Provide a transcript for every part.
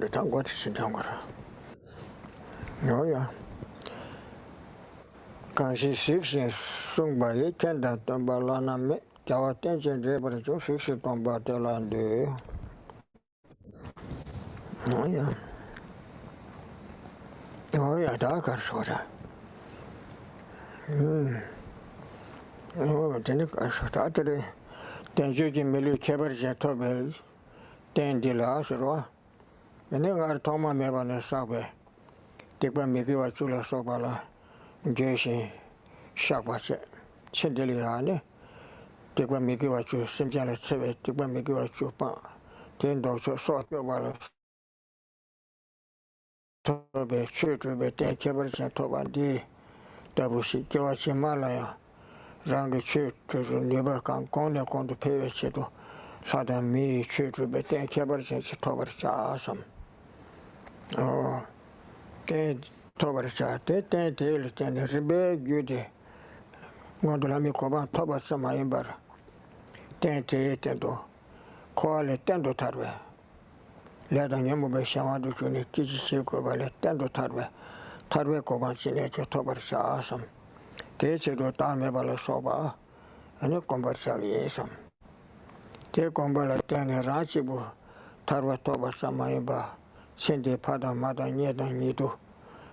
the tongue what is in Tonga. Oh, yeah. Can she 6 sung by it? Can that Tombalana make our attention able to fix it on Bateland? Oh, yeah. Oh, yeah, darker sort of. Oh, then I started. Then you can merely cabbage and tobel, then the last row. And then I told my mother on the subway. Take one make you a chula sobala, Geshe, Shabache, Chendeliane. Take one make you a chu, Simjala Seve, take one make you a chupa. Then those sort of wallet. Tobe, church, then cabbage and tobandi. Dabusi, Joachi Malaya. Rangi church to never can go on the pavage to Sada me church to be ten cabbage and tower chasm. Oh, ten tower chat, ten tails, and a rebel beauty. Gondolami Coban Toba Sama Imber. Ten tendo. Call it tendo tarve. Let an yamu shawadu to the kitchen cover tendo tarve. Tarve Coban Sineto Tower chasm. Teacher do time bala soba, and a conversation. Take on bala ten rachibu, tarwa toba samayba, sindi pada mada nyedan nidu.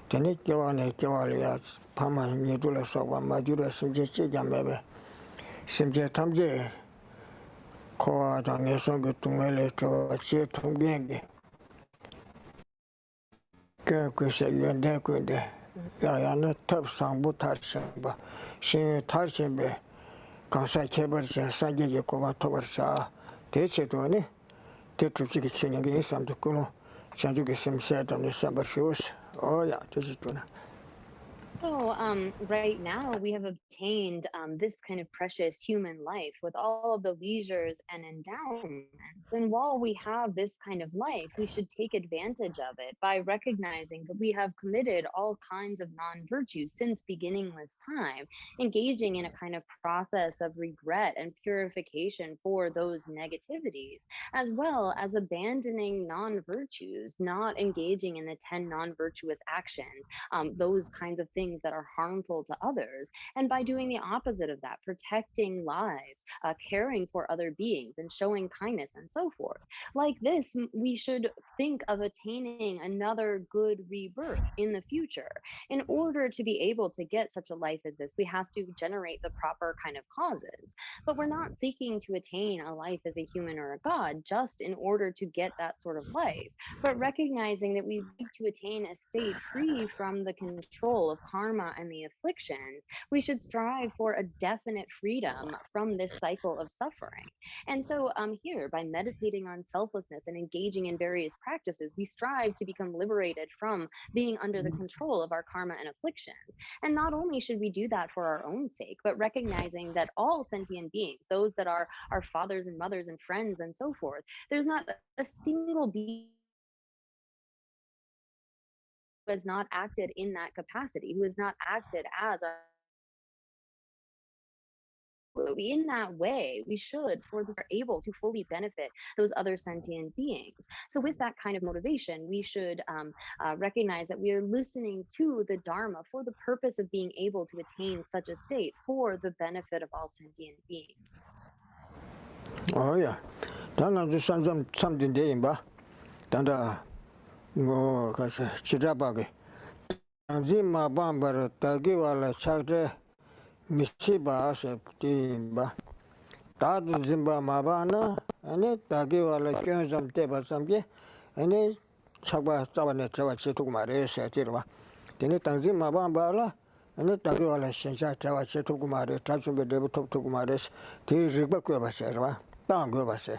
Tenik yawane kiwalia, pama nidula soba, madura simjechi jamebe. Simje tamje, koa da nesongu tungele to achi tungenge. Könkushe yende kunde. 야야는 탑상부 탈신바 신 탈신베 강사 개발자 사계기 고마 토버자 대체도니 대출직이 진행이 있음도 그노 전주게 심세다는 삼버쇼스 어야 대체도나. So right now we have obtained this kind of precious human life with all of the leisures and endowments. And while we have this kind of life, we should take advantage of it by recognizing that we have committed all kinds of non-virtues since beginningless time, engaging in a kind of process of regret and purification for those negativities, as well as abandoning non-virtues, not engaging in the 10 non-virtuous actions, those kinds of things that are harmful to others. And by doing the opposite of that, protecting lives, caring for other beings, and showing kindness and so forth. Like this, we should think of attaining another good rebirth in the future. In order to be able to get such a life as this, we have to generate the proper kind of causes. But we're not seeking to attain a life as a human or a god just in order to get that sort of life, but recognizing that we need to attain a state free from the control of karma and the afflictions. We should strive for a definite freedom from this cycle of suffering. And so here, by meditating on selflessness and engaging in various practices, we strive to become liberated from being under the control of our karma and afflictions. And not only should we do that for our own sake, but recognizing that all sentient beings, those that are our fathers and mothers and friends and so forth, there's not a single being who has not acted in that capacity, who has not acted as our. In that way, we should, for this, are able to fully benefit those other sentient beings. So with that kind of motivation, we should recognize that we are listening to the Dharma for the purpose of being able to attain such a state for the benefit of all sentient beings. Oh yeah. Dana just something there, ba. Dana go kasi chirabage. Zima bambar tagi wala chakre. Misiba se timba. Tadu zimba mabana, ane tagi wala kyonzam teba samje, ane chakba tabane chawa chituk mare se tirwa. Tene tangzi mabamba la, ane tagi wala shencha chawa chituk mare, trachumbe debu tuk mare, ti rigba kueba se rwa, tang kueba se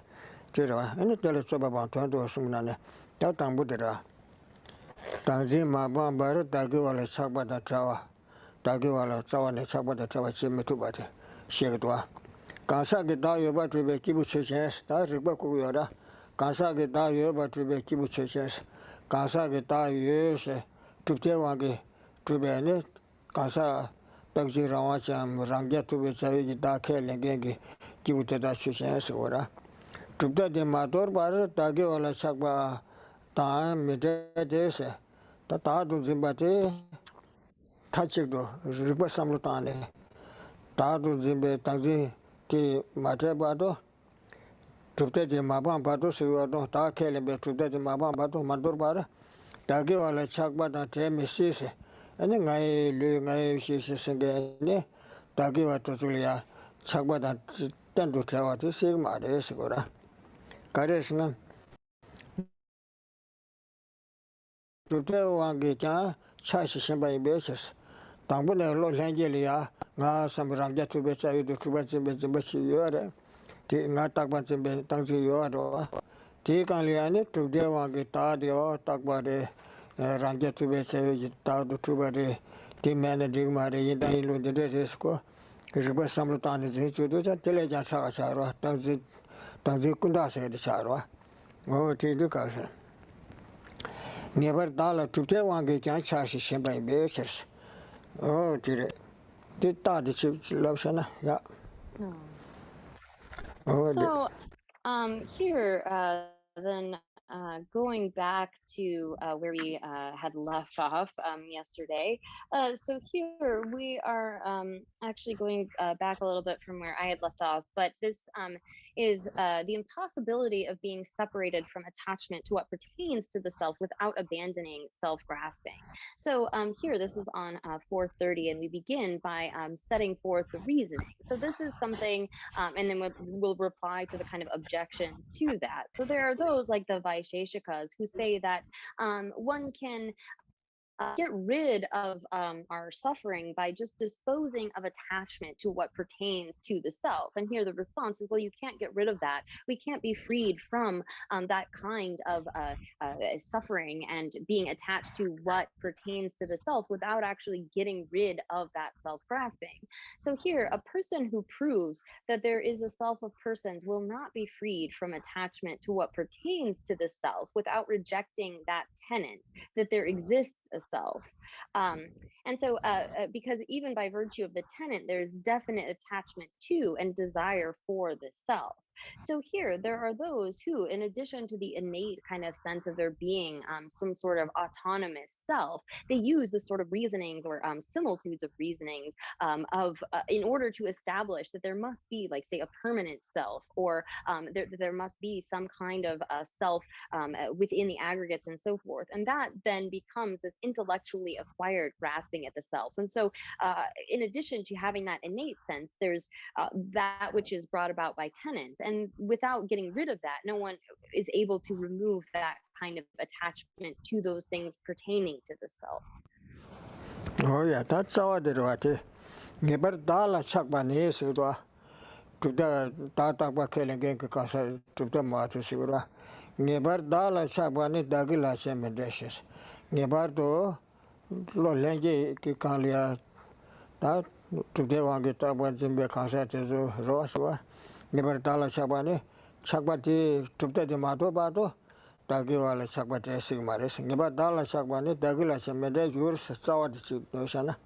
tirwa. Ane tele choba bantuandu sumnane, ta tangbu dira. Tangzi mabamba tagi wala chakba da chawa. Tagi wala chawa ne chakba da chawa chime tubate, shekdwa. Kansa ki da yoba trube kibu chechens, ta rigba kukuyora. Kansa ki da yoba trube kibu chechens. Kansa ki da yose, trubte wangi trube ane. Kansa takji rawa cham, rangya trube chawi ki da ke lengengi kibu teta chechens ora. Trubte di mator bar, tagi wala chakba 다 메데데세 다도 짐바데 타치도 리버삼로 타네 다도 짐베 당지 티 마테바도 툭테지 마밤바도 세워도 다 켈레베 툭테지 마밤바도 만도르바라 다게와라 착바다 제미시세 아니 나이 류나이 시시생게네 다게와도 줄이야 착바다 단도 자와도 세마데스고라 가레스는 툭테와게자 차시 신바이 베셔스 당분에 로렌젤이야 나 삼랑자 투베차이도 투바침베침베치 요래 나 딱반침베 당지 요아도 디간리아네 투데와게 따디오 딱바데 랑자 투베차이 따도 투바데 디메네디 마레 인다일로 데데스코 그리고 삼로타네 제주도자 텔레자 사가사로 당지 군다세데 사로 티두카서 never dollar to tell one get charge by basis. Oh, did that lotion? Yeah. Oh, So, here, then going back to where we had left off yesterday. So here we are actually going back a little bit from where I had left off, but this is the impossibility of being separated from attachment to what pertains to the self without abandoning self-grasping. So here, this is on 430, and we begin by setting forth the reasoning. So this is something, and then we'll reply to the kind of objections to that. So there are those like the Vaisesikas who say that one can get rid of our suffering by just disposing of attachment to what pertains to the self. And here the response is, well, you can't get rid of that. We can't be freed from that kind of suffering and being attached to what pertains to the self without actually getting rid of that self-grasping. So here, a person who proves that there is a self of persons will not be freed from attachment to what pertains to the self without rejecting that tenet that there exists a self. And so because even by virtue of the tenet, there's definite attachment to and desire for the self. So here there are those who, in addition to the innate kind of sense of there being some sort of autonomous self, they use the sort of reasonings or similitudes of reasonings in order to establish that there must be, like, say, a permanent self, or there must be some kind of self within the aggregates and so forth. And that then becomes this intellectually acquired grasping at the self. And so in addition to having that innate sense, there's that which is brought about by tenets. And without getting rid of that, no one is able to remove that kind of attachment to those things pertaining to the self. Oh, yeah, that's how I did it. Never dollar chuck by knees to the Tata Bakelling Casa to the Matusura. Never dollar chuck by it, Dagila Semedeshes. Never do Lolengi Kikalia that today one get up when Jimbe concert is Roswa. Never dollar Chabani, Chakbati took the Mato Bato, Dagiwala Chakbati Sigmaris, never dollar Chakbani, Dagila Semedes, yours, Sawa Noshana.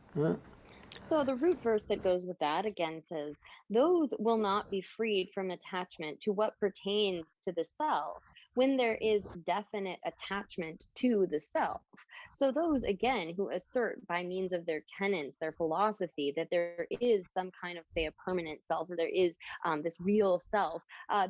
So the root verse that goes with that again says, those will not be freed from attachment to what pertains to the self when there is definite attachment to the self. So those, again, who assert by means of their tenets, their philosophy, that there is some kind of, say, a permanent self, or there is this real self,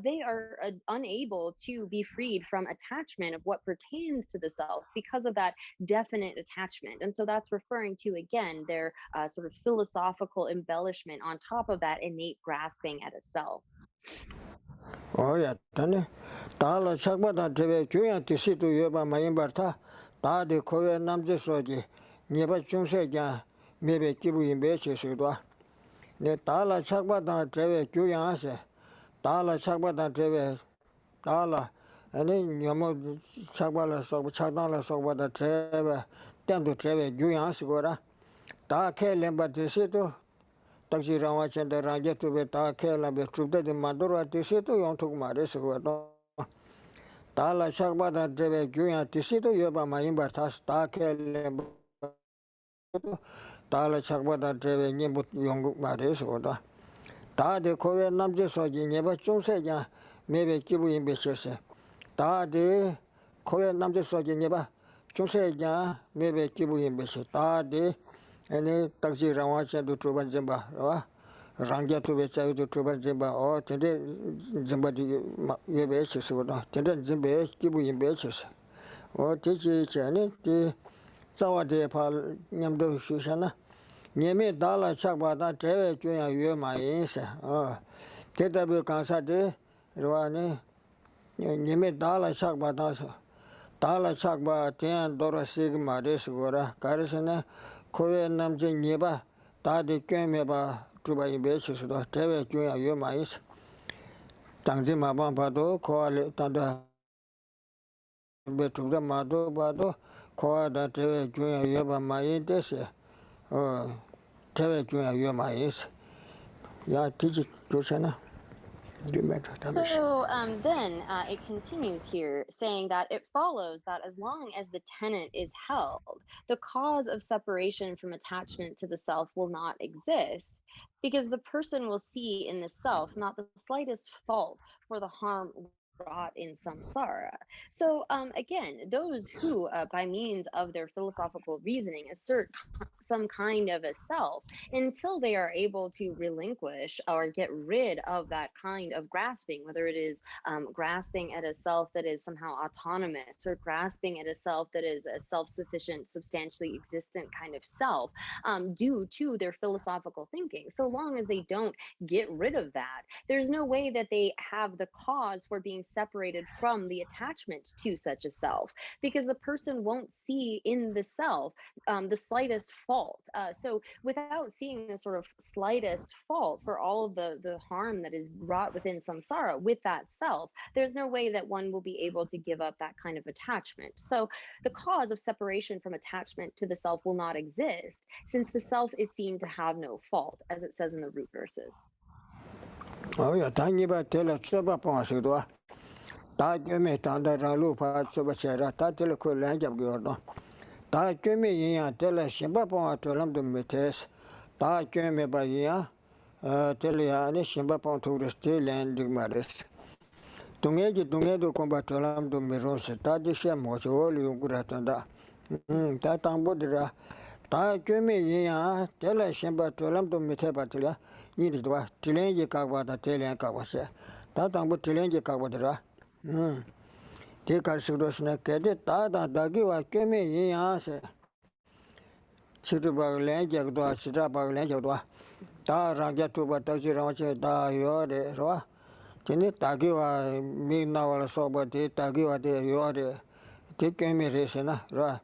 they are unable to be freed from attachment of what pertains to the self because of that definite attachment. And so that's referring to, again, their sort of philosophical embellishment on top of that innate grasping at a self. Oh, yeah, Tani. Tala Chakbata TV, Juyan to sit to Yoba Mayimbarta, Tadi Koya Namji Soji, Neba Chumseja, maybe Kibu in Bechi. Ne Tala Chakbata TV, Juyan, Tala Chakbata TV, Tala, and then Yamo Chakbala Chakdala Sobata TV, Tem to TV, Juyan Sigora, Take Lemba to sit to. Taxi Ramacha and the Raja to be Take and be true that the Madura Tisito, you took Maris. Tala Chakbata Dreve Juyan Tisito, Yoba Mayimbartas, Take Tala Chakbata Dreve Nibut Young Maris order. Ta de Koya Namji Soji, never Chumseja, maybe Kibu in Bishese. Ta de koya namje soje nyeba chungse nya mebe kibu yimbe se ta de ene takji rawa chen du troban jemba wa rangya tu be cha du troban jemba o tende jemba di yebe se so da tende jembe kibu yimbe se o teji chane ti zawa de pa nyamdo shushana nyeme dala chakba da tewe kyuya yue ma yin se o tetabe kansa de rwa ne nyeme dala chakba da dala chakba ten dora sigma res gora karisane kowe namje nyeba da de kyeme ba truba yimbe se so da tewe kyuya yue ma yin se tangji ma ba ba do ko ale tanda be truba ma do ba do ko da tewe kyuya yue ba ma yin de se tewe kyuya yue ma yin se ya tiji kuchana. So then it continues here, saying that it follows that as long as the tenet is held, the cause of separation from attachment to the self will not exist, because the person will see in the self not the slightest fault for the harm wrought in samsara. So again, those who, by means of their philosophical reasoning, assert some kind of a self, until they are able to relinquish or get rid of that kind of grasping, whether it is grasping at a self that is somehow autonomous or grasping at a self that is a self sufficient, substantially existent kind of self, due to their philosophical thinking. So long as they don't get rid of that, there's no way that they have the cause for being separated from the attachment to such a self, because the person won't see in the self the slightest fault. So without seeing the sort of slightest fault for all of the harm that is wrought within samsara with that self, there's no way that one will be able to give up that kind of attachment. So the cause of separation from attachment to the self will not exist, since the self is seen to have no fault, as it says in the root verses. Oh yeah, thank ba tela choba pa se do ta geme ta da ralu pa choba chera ta tele ko lan jab gyo do ta geme yin ya tele shimba pa to lam do metes ta geme ba ya tele ya ne shimba pa to reste lan dig mares tunge do komba to lam do meros ta de she mo cho li gura ta da ta tambo dira ta geme yin ya tele shimba to lam do mete ba tele ni de do tilen je ka ba da tele ka ba se ta tambo tilen je ka ba dira te kar sudosna kede ta da dagi wa keme yin ya se chiru ba len je do chira ba len je do ta ra ja tu ba ta ji ra che da yo de ro tene dagi wa mi na wa so ba te dagi wa de yo de te keme re se na ro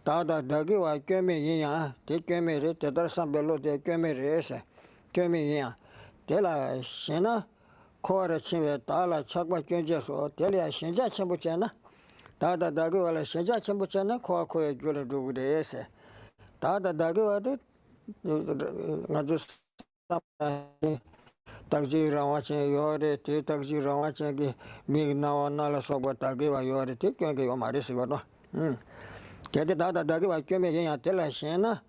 ta da dagi wa keme yin ya te keme re te dar sam belo te keme re se keme yin ya te la shena 코어를 치면 달라 착바 견제서 될이야 신자 첨부잖아 다다 다게 원래 신자 첨부잖아 코어코에 줄을 두고 돼서 다다 다게 와도 아주 takji rawa chen yore te takji rawa chen ki mi nawa nala soba takgi wa yore te kyo ke yo mari sigo no kete dada dagi wa kyo me yen ya tela shen na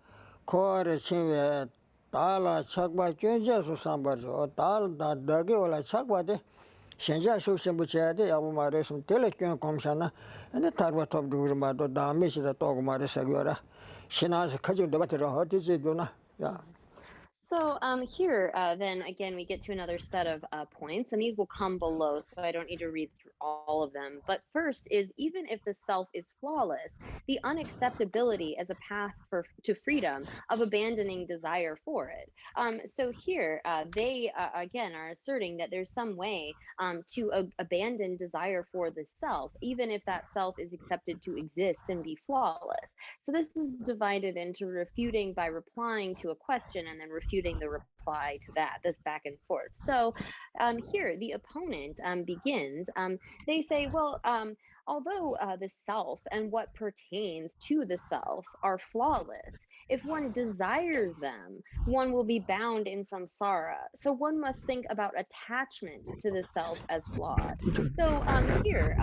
koore chen we dala chakba kyo je su sambar jo dala da dagi wala chakba de shen ja shuk shen bu che de yabu mari sum tela kyo kom shan na ane tarwa top dhugur ma do dami shi da togu mari sagyo ra shena se kajik doba te raho te je gyo na ya. So here, then again, we get to another set of points, and these will come below, so I don't need to read through all of them. But first is, even if the self is flawless, the unacceptability as a path to freedom of abandoning desire for it. So here, they again are asserting that there's some way to abandon desire for the self, even if that self is accepted to exist and be flawless. So this is divided into refuting by replying to a question and then refuting the reply to that, this back and forth. So here, the opponent begins. They say, well, although the self and what pertains to the self are flawless, if one desires them, one will be bound in samsara. So one must think about attachment to the self as flawed. So here,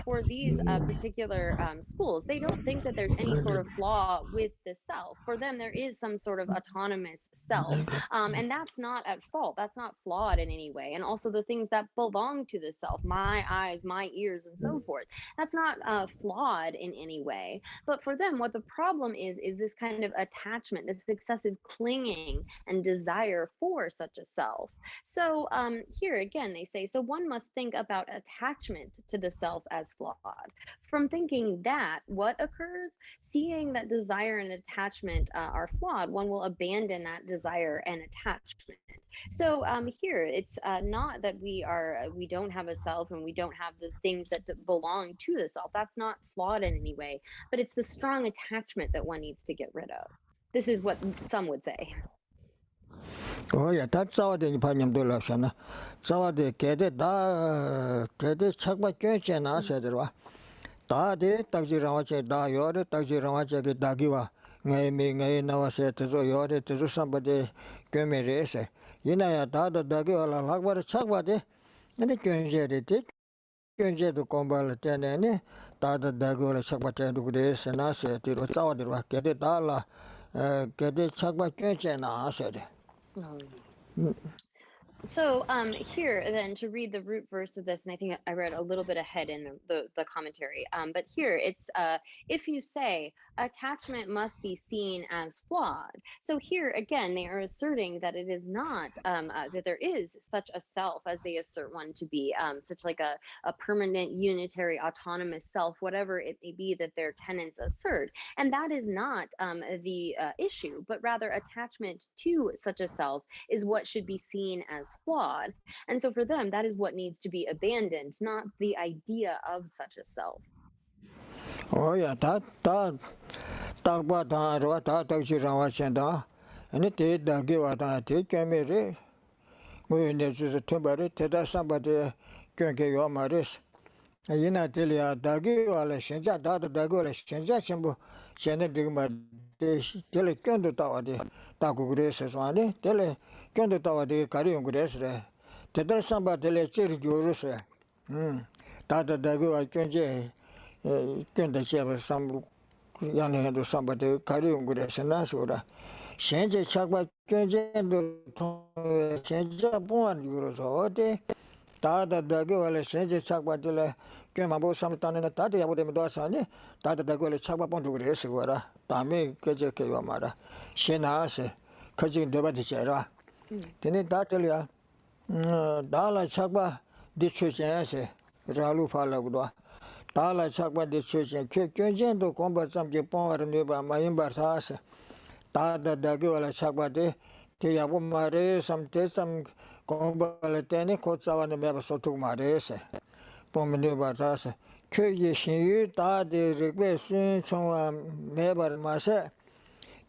for these particular schools, they don't think that there's any sort of flaw with the self. For them, there is some sort of autonomous self, and that's not at fault. That's not flawed in any way. And also the things that belong to the self, my eyes, my ears, and so forth, that's not flawed in any way. But for them, what the problem is this kind of attachment, this excessive clinging and desire for such a self. So here again, they say, so one must think about attachment to the self as flawed. From thinking that, what occurs? Seeing that desire and attachment are flawed, one will abandon that desire and attachment. So here, it's not that we don't have a self and we don't have the things that belong to the self. That's not flawed in any way, but it's the strong attachment that one needs to get rid of. This is what some would say. Oh yeah, that's how the Panyamdulashana. So the Kede Chakba Kachana said, Da de Taxirawache, Da Yore, Taxirawache, Dagiwa, Ngay Navase, Tezo Yore, Tezo somebody, Kemerese. Yinaya, Da Dagiwa, Lagwa, Chakwa, and the Kunjedi, Kunje to Combal Tenene, Da Dagola Chakpa to Grace, and I said, Tirosawa, Kede Dala, Kede Chakba Kachana said. Oh, yeah. So here then to read the root verse of this, and I think I read a little bit ahead in the commentary, but here it's if you say attachment must be seen as flawed. So here again they are asserting that it is not that there is such a self as they assert one to be, such like a permanent unitary autonomous self, whatever it may be that their tenets assert, and that is not the issue, but rather attachment to such a self is what should be seen as flawed. And so for them, that is what needs to be abandoned, not the idea of such a self. Oh yeah, that Tagba Rota Taxirawa and it did give a take me. We need to Timbari, Teda somebody can get your maris. Yina Tilia Dagi or Shenja, Dada Dago, Shenja Chimbo, Shenedigma, Telecondo Tower, Taku Graces one, Telecondo Tower, the Carrion Grace. Teda somebody let Chiri Jurus. Dada Dago, I can the some young hand or somebody Carrion Grace and Nasura. Shenja Chakba Kenjan Shenja Bon Euros or day. Tata Dagola Shenja Chakbatilla came about some time in a Tati Abudemdosani, Tata Dagola Chakapon to Resura, Tami Kajaka Mara, Shenase, Kajin Debatichera. Tini Tatalia Dala Chakba Dichuchense, Ralu Palagua. Dala Chakba Dichuchen, Kenjan to combat some Japon and Nuba, my imbartase. Tata Dagola Chakbate, Tiabu Mare, some taste some Combalatene, Kotsavan the Mabas to Marese, Pomenu Bartase, Yeshe, Tadi, Request, Mebar Mase,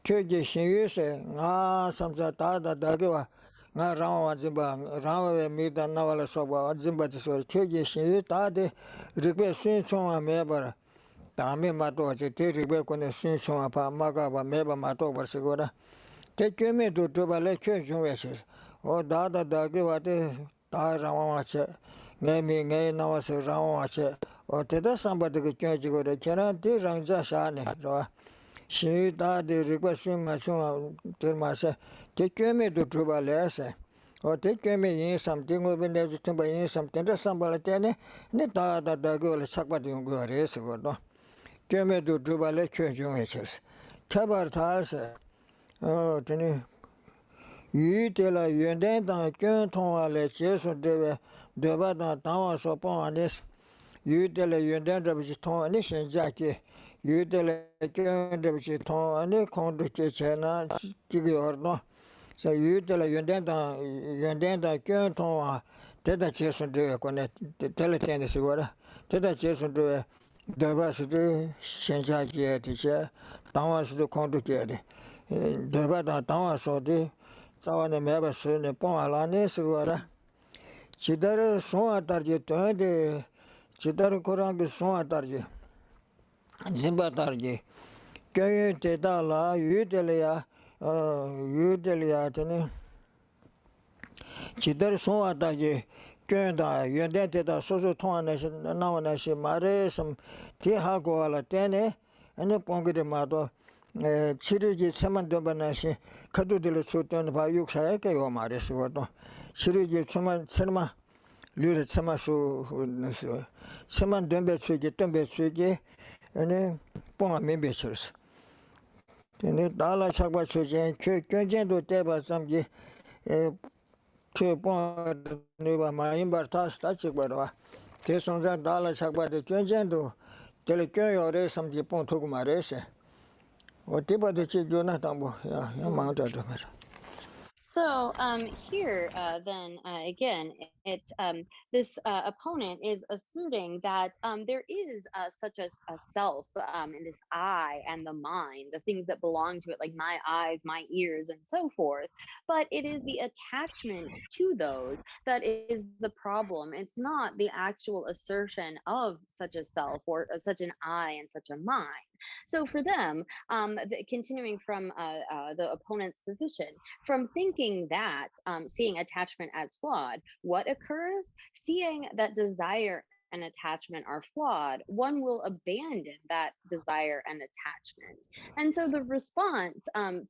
Yeshe, some Tada Dagiva, Rawa Zimba, Rawa Mida Navala Soba, Zimbatis, Yeshe, Tadi, Request, Mebar. Tami Mato, Rebecca, and Sinson, Magaba, Meba Mato, Barsigora. Take me to Tubale Church Wishes. Oh, Dada Dagivate, Tarawache, Name Gay Nawas Rawache, or Teda somebody could change go to Kena, Tiranja Shani. She died the requesting Machuma Tirmasa. Take me to Tubale. Or take me in something will be never to buy in something, somebody, and it died that the girl is Sakbatin go race or Keme to Drubale Church Wishes. Tabar Talsa. Oh, Tini. You tell a Yundan, Kunton, Leches, or Deba, Town, so upon this. You tell a Yundan of Chiton, Nation Jackie. You tell a Kund of Chiton, and a Condu Kitchena, Kigi or no. So you tell a Yundan, Kunton, Teda Chesson do a connect, the teletennis water. Teda Chesson do a Deba Shenjaki teacher, Tawas to Conducate. Deba Tawas or the Sawan the Mabas in the Pon Alanis water. Chidare son atarje to the Chidare Korang son atarje. Zimbatarje. Kay Tedala, Udelia, Tene. Chidare son atarje. Kenda, Yendeta, Soso Tona, Nawana, Mare, some Tihago, Tene, and the Pongre Mato, Chiriji, Samandobanashi, Kadu de Sutan, Bayuka, or Maris, Chiriji, Cinema, Lurid Samasu, Saman Dumbe Sugi, Tumbe Sugi, and then Pong Members. And it Dala Chagwa Sujan, Kujin to Teba Samgi. Point never my imbartas touch it, but $1 about the Junjendo, Telecurio or some Dipon took my race. What tip of the chick do not tumble? Yeah, mounted. So here, then again, this opponent is asserting that there is such a self in this I and the mind, the things that belong to it, like my eyes, my ears, and so forth. But it is the attachment to those that is the problem. It's not the actual assertion of such a self or such an I and such a mind. So for them, continuing from the opponent's position, from thinking that seeing attachment as flawed, what occurs? Seeing that desire and attachment are flawed, one will abandon that desire and attachment. And so the response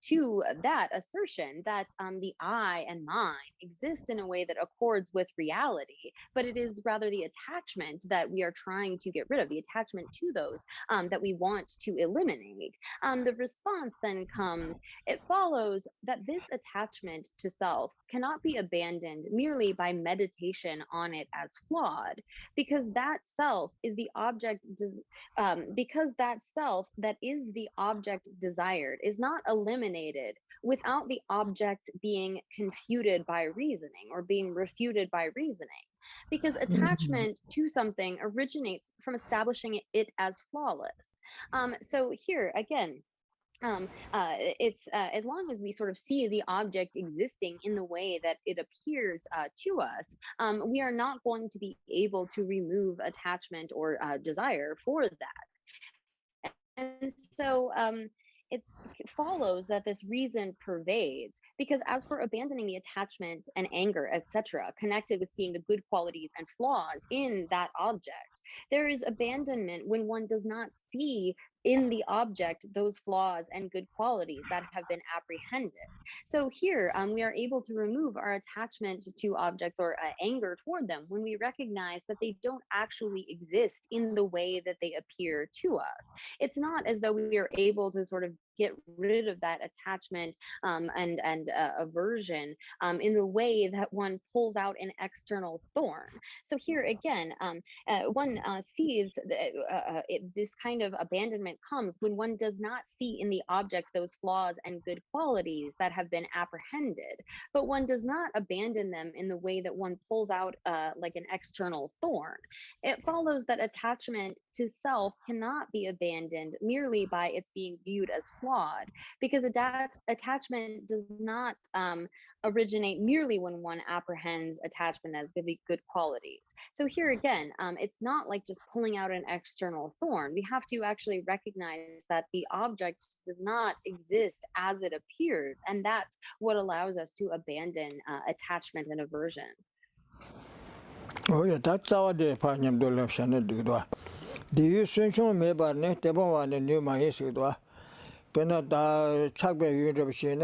to that assertion that the I and mine exist in a way that accords with reality, but it is rather the attachment that we are trying to get rid of, the attachment to those that we want to eliminate. The response then comes, it follows that this attachment to self cannot be abandoned merely by meditation on it as flawed, because that self is the object, because that self that is the object desired is not eliminated without the object being confuted by reasoning or being refuted by reasoning. Because attachment to something originates from establishing it as flawless. So here again, it's as long as we sort of see the object existing in the way that it appears to us, we are not going to be able to remove attachment or desire for that. And so it follows that this reason pervades, because as for abandoning the attachment and anger, etc., connected with seeing the good qualities and flaws in that object, there is abandonment when one does not see in the object those flaws and good qualities that have been apprehended. So here we are able to remove our attachment to objects or anger toward them when we recognize that they don't actually exist in the way that they appear to us. It's not as though we are able to sort of get rid of that attachment and aversion in the way that one pulls out an external thorn. So here again, one sees this kind of abandonment comes when one does not see in the object those flaws and good qualities that have been apprehended, but one does not abandon them in the way that one pulls out like an external thorn. It follows that attachment to self cannot be abandoned merely by its being viewed as flawed, because attachment does not originate merely when one apprehends attachment as good qualities. So here again, it's not like just pulling out an external thorn. We have to actually recognize that the object does not exist as it appears, and that's what allows us to abandon attachment and aversion. Oh, yeah, that's our day, Panyam Dolopshan. Do you soon show me about net? The one in New Mahisudwa. Penada Chagbe University,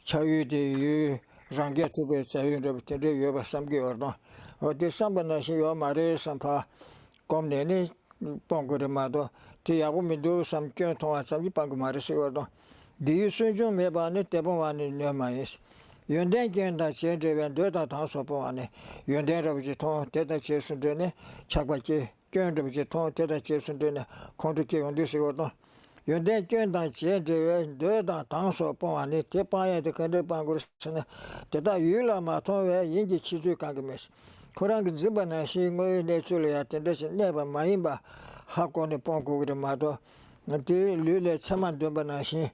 Chayu de Ranget to be University, you have some giorno. Or the Sambanashi or Marie Sampa, Comneni, Pongo de Mado, Tiago some Kyoto, some Pangumarisi. Do you soon show me about net? The one in New Mahis. You then that change when do that house upon you then of the tone, Detached, Chagbachi, Gend of the tone, Detached, Contricate on this order. You then that change when do that house upon it, Tepa and the Kandapangus, that Yula Maton, Yingi Chizu Kagamis. Korang Zibana, she may naturally attention, never Maimba, Hakon the Pongo with the Mato, until Lula Saman Dumbanashi.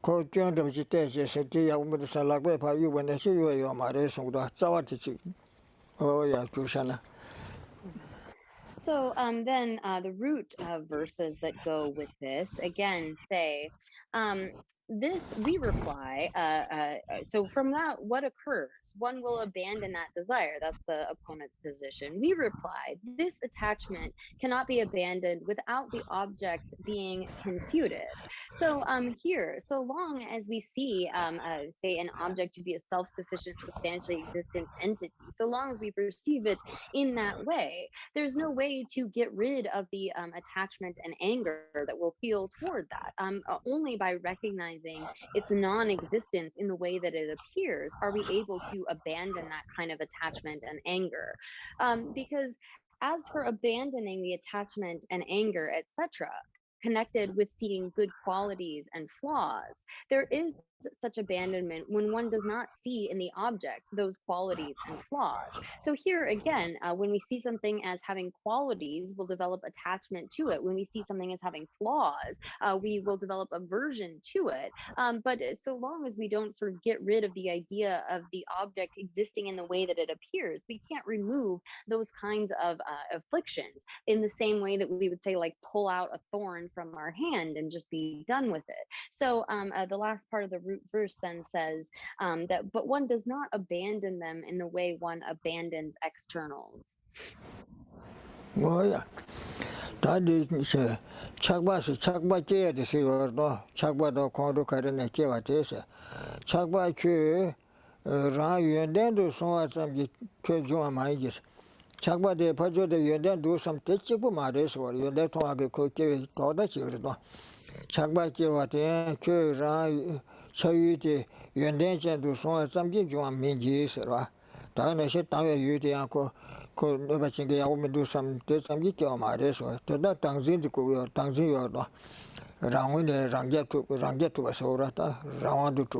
Ko kyong de ji te je se ti ya mu de sa la gbe pa yu wen de shi yu yo ma de so da za wa ti chi oh ya ku shana. So then the root verses that go with this again say, this we reply, so from that, what occurs? One will abandon that desire. That's the opponent's position. We reply, this attachment cannot be abandoned without the object being confuted. So here, so long as we see, say, an object to be a self-sufficient, substantially existent entity, so long as we perceive it in that way, there's no way to get rid of the attachment and anger that we'll feel toward that. Only by recognizing its non-existence in the way that it appears are we able to abandon that kind of attachment and anger. Because as for abandoning the attachment and anger, etc., connected with seeing good qualities and flaws, there is such abandonment when one does not see in the object those qualities and flaws. So here again, when we see something as having qualities, we'll develop attachment to it. When we see something as having flaws, we will develop aversion to it. But so long as we don't sort of get rid of the idea of the object existing in the way that it appears, we can't remove those kinds of afflictions in the same way that we would say, like, pull out a thorn from our hand and just be done with it. So the last part of the root verse then says that, but one does not abandon them in the way one abandons externals. Oh, yeah. That is Chakba Chia, the Sigurdo, Chakba do Kondo Karina Kiva Tesa. Chakba Chu, Ran Yunden do some Kujuma Maigis. Chakba de Pajo de Yunden do some Techibu Maris or Yunden Tonga Koki Koda Chigurdo. Chakba Kiva Ten, Ku Ran Chayu Yunden do some Juma Mingis. Dana she Tanga Yuti Uncle. Never think I will do some Maris or to that Tangzin or Tangzi or Rangun Ranget to a Sorata, Rawandu to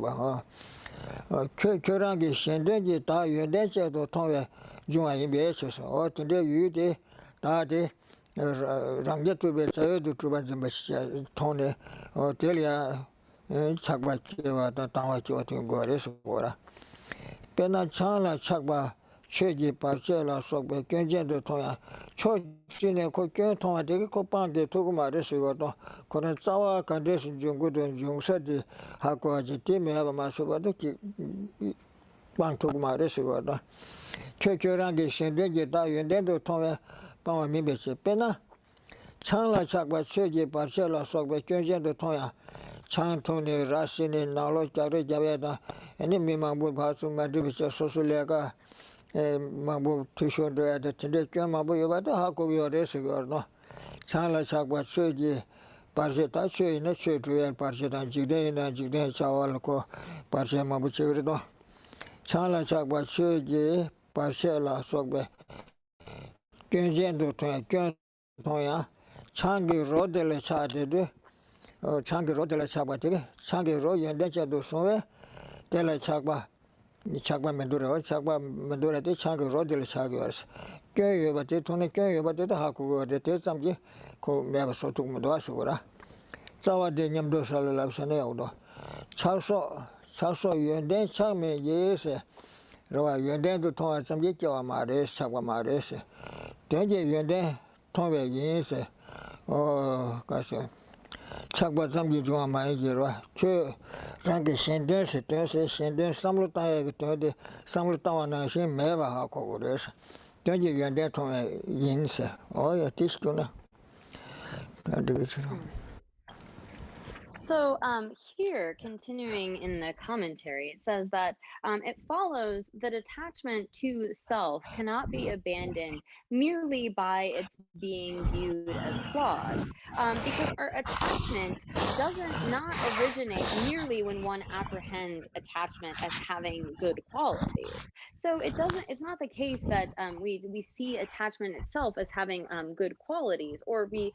Kurangi Shendengi, Ta Yudencha to Tonga Juma Imbiaches, or today you day, Tade Ranget to be tired to Truban Tone or Telia Chakba, the Tawaki to Goris or Pena Chala Chakba. Chegi parcela sokbe kenjen de toya cho chine ko kyen tonga de ko pan de to ma de sigo to kono tsawa ka de jungu de jungsa de ha ko ji ti me ba ma so ba de ki pan to ma de sigo to kyo rang ge shen de ge da yen de do toya pa wa mi be che pena changla chakba chegi parcela sokbe kenjen de toya chang to ne rasine nalo chare jabe da ene mi ma bu ba su ma de che so so le ka Mabu Tisho at the Tindeka Mabu Yabata Hako Yoresigor. Chala Chakwa Choji, Parjeta Choy, Nacho to and Parjeta Jide and Jide Chawalco, Parja Mabu Chirido. Chala Chakwa Choji, Parcella Sogbe, Genjendo to Toya, Changi Rodele Chade, Changi Rodele Chabati, Changi Roy and Decha do Soe, Tela Chakba. Chakba Mandura, the Chang Rodel Chagers. Gay, but it only gay, but the Haku, the Tesam, co never so took Madasura. Sawa de Yamdo Salapsaneldo. Chalso, Yunden Chame, yes, Roa Yunden to Ton, some Yiki Mares, Chagwa Mares. Then Yunden, Tonga, yes, oh, gosh. Chakba Zambi Juma Magira, Q Rangi Shendon, Shendon, Samluta, Samlutawan, she never Hako. Don't you get on a yins? Oh, yeah, Tishkuna. So here, continuing in the commentary, it says that it follows that attachment to self cannot be abandoned merely by its being viewed as flawed, because our attachment doesn't not originate merely when one apprehends attachment as having good qualities. So it doesn't. It's not the case that we see attachment itself as having good qualities, or we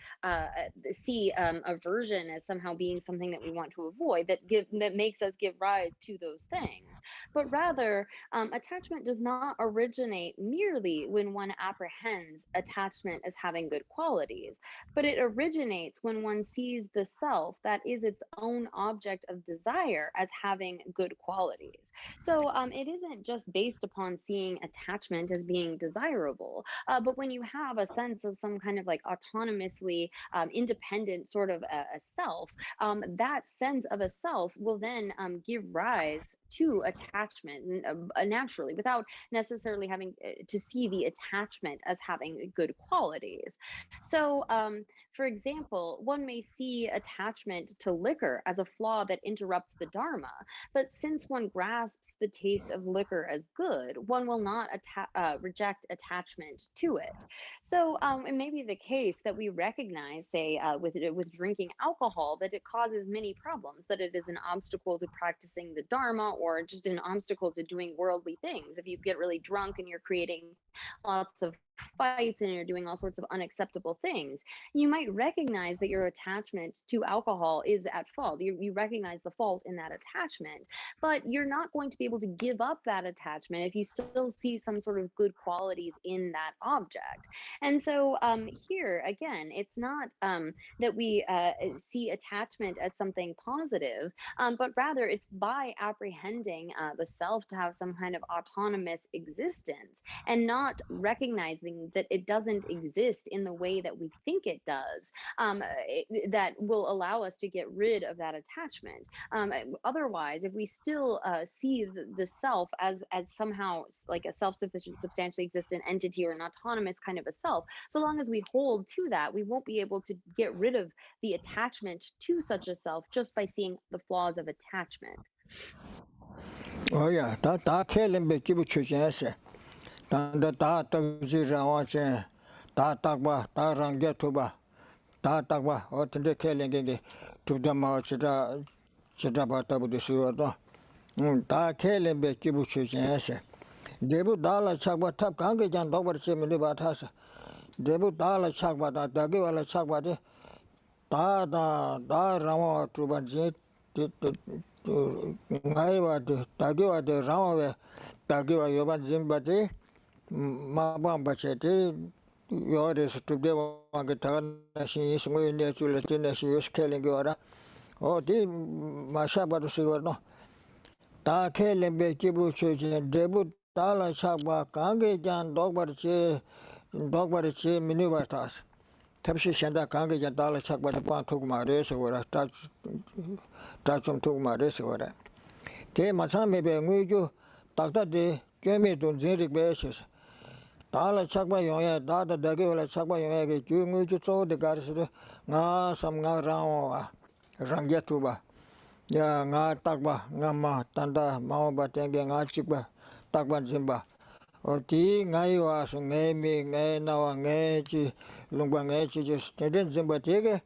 see aversion as somehow being something that we want to avoid, that makes us give rise to those things. But rather, attachment does not originate merely when one apprehends attachment as having good qualities, but it originates when one sees the self that is its own object of desire as having good qualities. So it isn't just based upon seeing attachment as being desirable, but when you have a sense of some kind of like autonomously independent sort of a self, that sense of a a self will then give rise to attachment naturally, without necessarily having to see the attachment as having good qualities. So, for example, one may see attachment to liquor as a flaw that interrupts the Dharma, but since one grasps the taste of liquor as good, one will not reject attachment to it. So it may be the case that we recognize, say, with drinking alcohol, that it causes many problems, that it is an obstacle to practicing the Dharma, or just an obstacle to doing worldly things. If you get really drunk and you're creating lots of fights and you're doing all sorts of unacceptable things, you might recognize that your attachment to alcohol is at fault. You recognize the fault in that attachment, but you're not going to be able to give up that attachment if you still see some sort of good qualities in that object. And so here again, it's not that we see attachment as something positive, but rather it's by apprehending the self to have some kind of autonomous existence, and not recognizing that it doesn't exist in the way that we think it does, that will allow us to get rid of that attachment. Otherwise, if we still see the self as somehow like a self-sufficient, substantially existent entity, or an autonomous kind of a self, so long as we hold to that, we won't be able to get rid of the attachment to such a self just by seeing the flaws of attachment. Oh yeah, that killing be give you chance. Dan the ji rawache, takba, range tuba, takba, or the killing to the marchita chitaba with the sugar. Da killing be give you chance. Debu dala chakba tap gangi jan dober chimney batas. Debu dala chakba da dagiwala chakba de da rama tuba ngaiwa de dagiwa de rama dagiwa yoban zimbati mabam bachete yores to de wangatan she is going to let she is killing yora. Oh, the Mashabatu Sigurno. Ta killing be kibu church debut tala chakba kange jan dogbarche minivatas. Tapsi shanda kange jan tala chakba the pan took my race or touch took my race or Te Masan maybe Nguju, Doctor de Gemi to Zinrik basis. Tala chakba yoya, Dada Dagila chakba yoya, Jungu to the guards, nga some nga rao rangetuba. Ya nga takba, nga ma, tanda, maoba tenge nga chikba, takba zimba. O ti nga iwa su nge mi, nge nawa, nge chi, lungba nge chi jis, tenden zimba tege,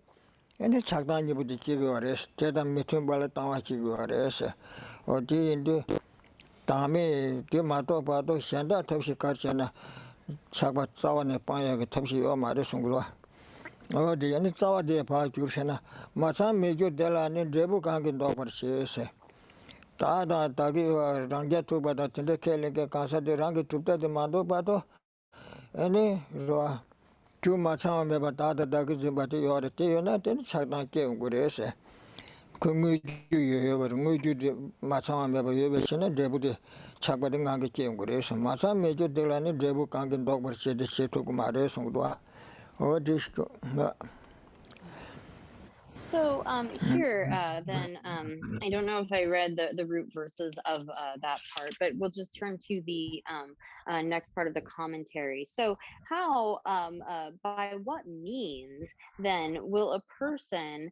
ene chakda nipu di chigi wares, teta mitum bala tawa chigi wares. O ti indi, tami, ti mato pato, shenda tapsi karchana, chakba tsawa ne panya ke tapsi yo mare sungulwa. Oh, the any tower de Pachurshana, Masan Major Della and Drebu Kangin Dopper says. Tada Tagi Rangetu, but at the Kelly Casa de Rangi Tuta de Mando Pato, any Roa, two Masan Mebatata Dagis, but you are a Tayona, then Chatan came Gurese. Kungu Muju Masan Mebavation, Drebu de Chakbadangi came Gurese. Masan Major Della and Drebu Kangin Dopper said the Chetu Mares Ungua. Oh, this. So here, then, I don't know if I read the root verses of that part, but we'll just turn to the next part of the commentary. So how, by what means, then, will a person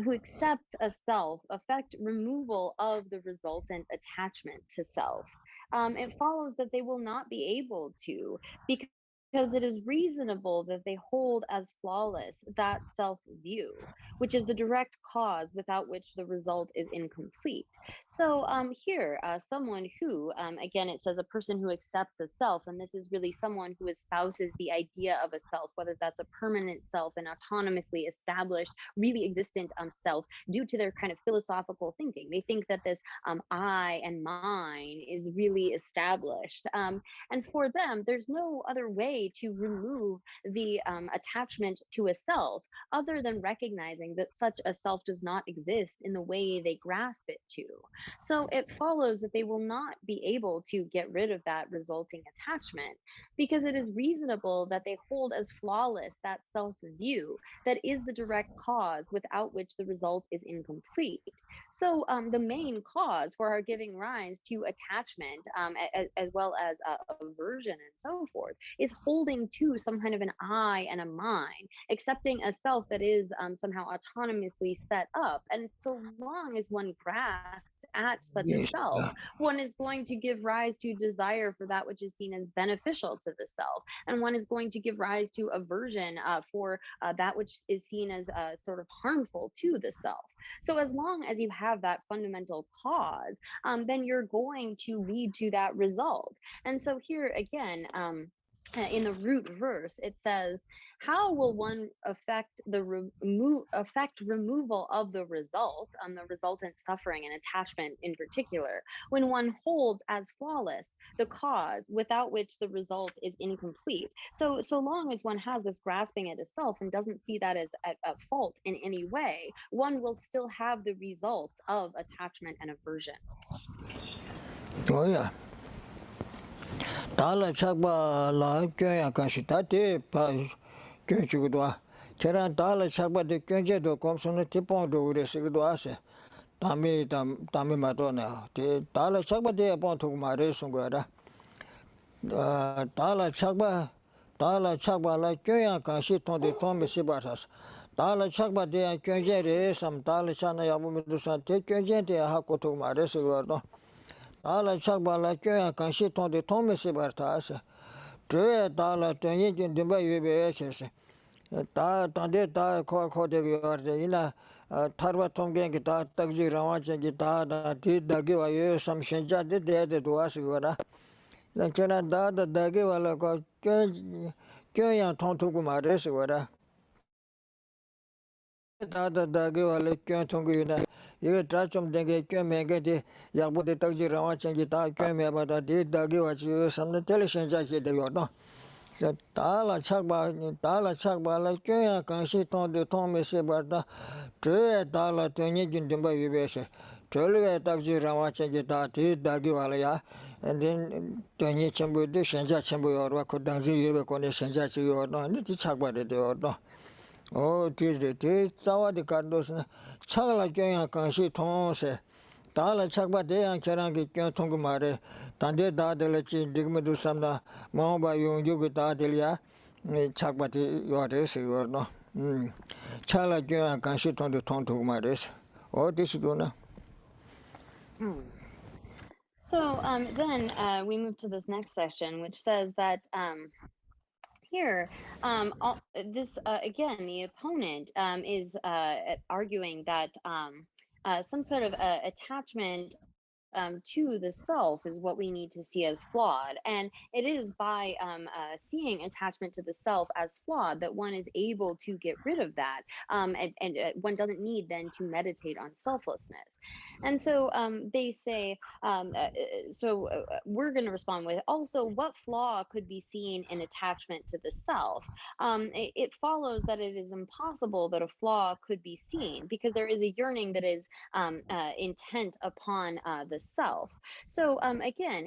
who accepts a self affect removal of the resultant attachment to self? It follows that they will not be able to, because it is reasonable that they hold as flawless that self view, which is the direct cause without which the result is incomplete. So here, someone who, again, it says a person who accepts a self, and this is really someone who espouses the idea of a self, whether that's a permanent self, an autonomously established, really existent self, due to their kind of philosophical thinking. They think that this I and mine is really established. And for them, there's no other way to remove the attachment to a self other than recognizing that such a self does not exist in the way they grasp it to. So it follows that they will not be able to get rid of that resulting attachment, because it is reasonable that they hold as flawless that self view that is the direct cause without which the result is incomplete. So the main cause for our giving rise to attachment, as well as aversion and so forth, is holding to some kind of an I and a mine, accepting a self that is somehow autonomously set up. And so long as one grasps at such a Yes. self, one is going to give rise to desire for that which is seen as beneficial to the self, and one is going to give rise to aversion for that which is seen as sort of harmful to the self. So as long as you have that fundamental cause, then you're going to lead to that result. And so here again, in the root verse, it says, "How will one affect affect removal of the result, the resultant suffering and attachment in particular, when one holds as flawless the cause without which the result is incomplete?" So long as one has this grasping at itself and doesn't see that as a fault in any way, one will still have the results of attachment and aversion. Oh yeah. Tala chakba la kyoya kanshi tate pa kyonchugudwa. Cheran tala chakba de kyonche do komsona tipon do ure sigudwa se. Tami mato na. Te tala chakba de apon thukma re sungwara. Tala chakba la kyoya kanshi tonde tomi sibatas. Tala chakba de kyonche re sam tala chana yabu midusan te kyonche de hako thukma re sigudwa. Tala chakba la kyoya kanshi tonde tomi sibatas. Tre tala tenye jin dimba yube eches. Ta tande ta ko de yorde ina tarwa tonggen ki ta takji rawa che ta da ti dagi wa ye sam shenja de duas gora. La chena da dagi wala ko kyo ya thong thu ku ma res gora. Da dagi wala kyo thong ku na ye tra chom denge kyo menge de yakbo de takji rawa che ta kyo me ba da ti dagi wa che sam de tele shenja che de yordo. Tala chakba la kyoya kanshi tonde tome se barda tre tala tenye jindimba yubeshe trelwe takji rawa chegi ta ti dagi wala ya and then tenye chenbu de shenja chenbu yorwa ko dangji yube kone shenja chi yorwa ni ti chakba de yorwa o ti tsawa di kardos na chakla kyoya kanshi tonse Tala chakba deyan kerangi kyon tongu mare, tande dadele chi digmedu samda, maungba yung yugu dadelia, chakba de yore se yorno. Chala kyon kanshi tongu tongu mare se. O disiguna. So then we move to this next section, which says that here, this again, the opponent is arguing that some sort of attachment to the self is what we need to see as flawed. And it is by seeing attachment to the self as flawed that one is able to get rid of that. And one doesn't need then to meditate on selflessness. And so they say, we're going to respond with also, what flaw could be seen in attachment to the self? It follows that it is impossible that a flaw could be seen because there is a yearning that is intent upon the self. So again,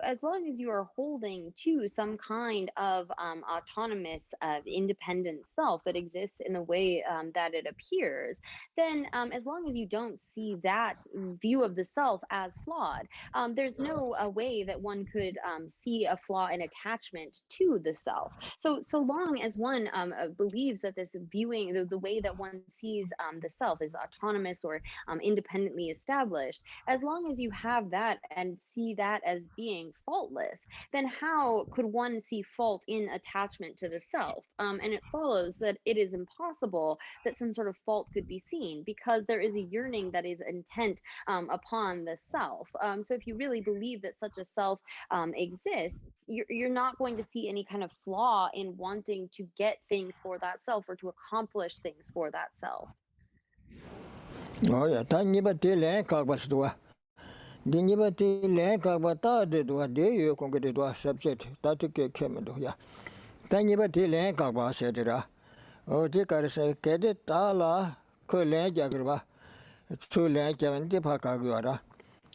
as long as you are holding to some kind of autonomous, independent self that exists in the way that it appears, then as long as you don't see that view of the self as flawed, there's no way that one could see a flaw in attachment to the self. So long as one believes that this viewing, the way that one sees the self is autonomous or independently established, as long as you have that and see that as being faultless, then how could one see fault in attachment to the self? And it follows that it is impossible that some sort of fault could be seen because there is a yearning that is intent upon the self. So if you really believe that such a self exists, you're not going to see any kind of flaw in wanting to get things for that self or to accomplish things for that self. Oh yeah, ta niba te len kakbas duwa. Di niba te len kakba ta de duwa, de yo konga de duwa subject, ta te ke keme do ya. Ta niba te len kakba se de ra. O te karisa kede ta la ko len jagarba. Su len jagan de pa kagwa ra.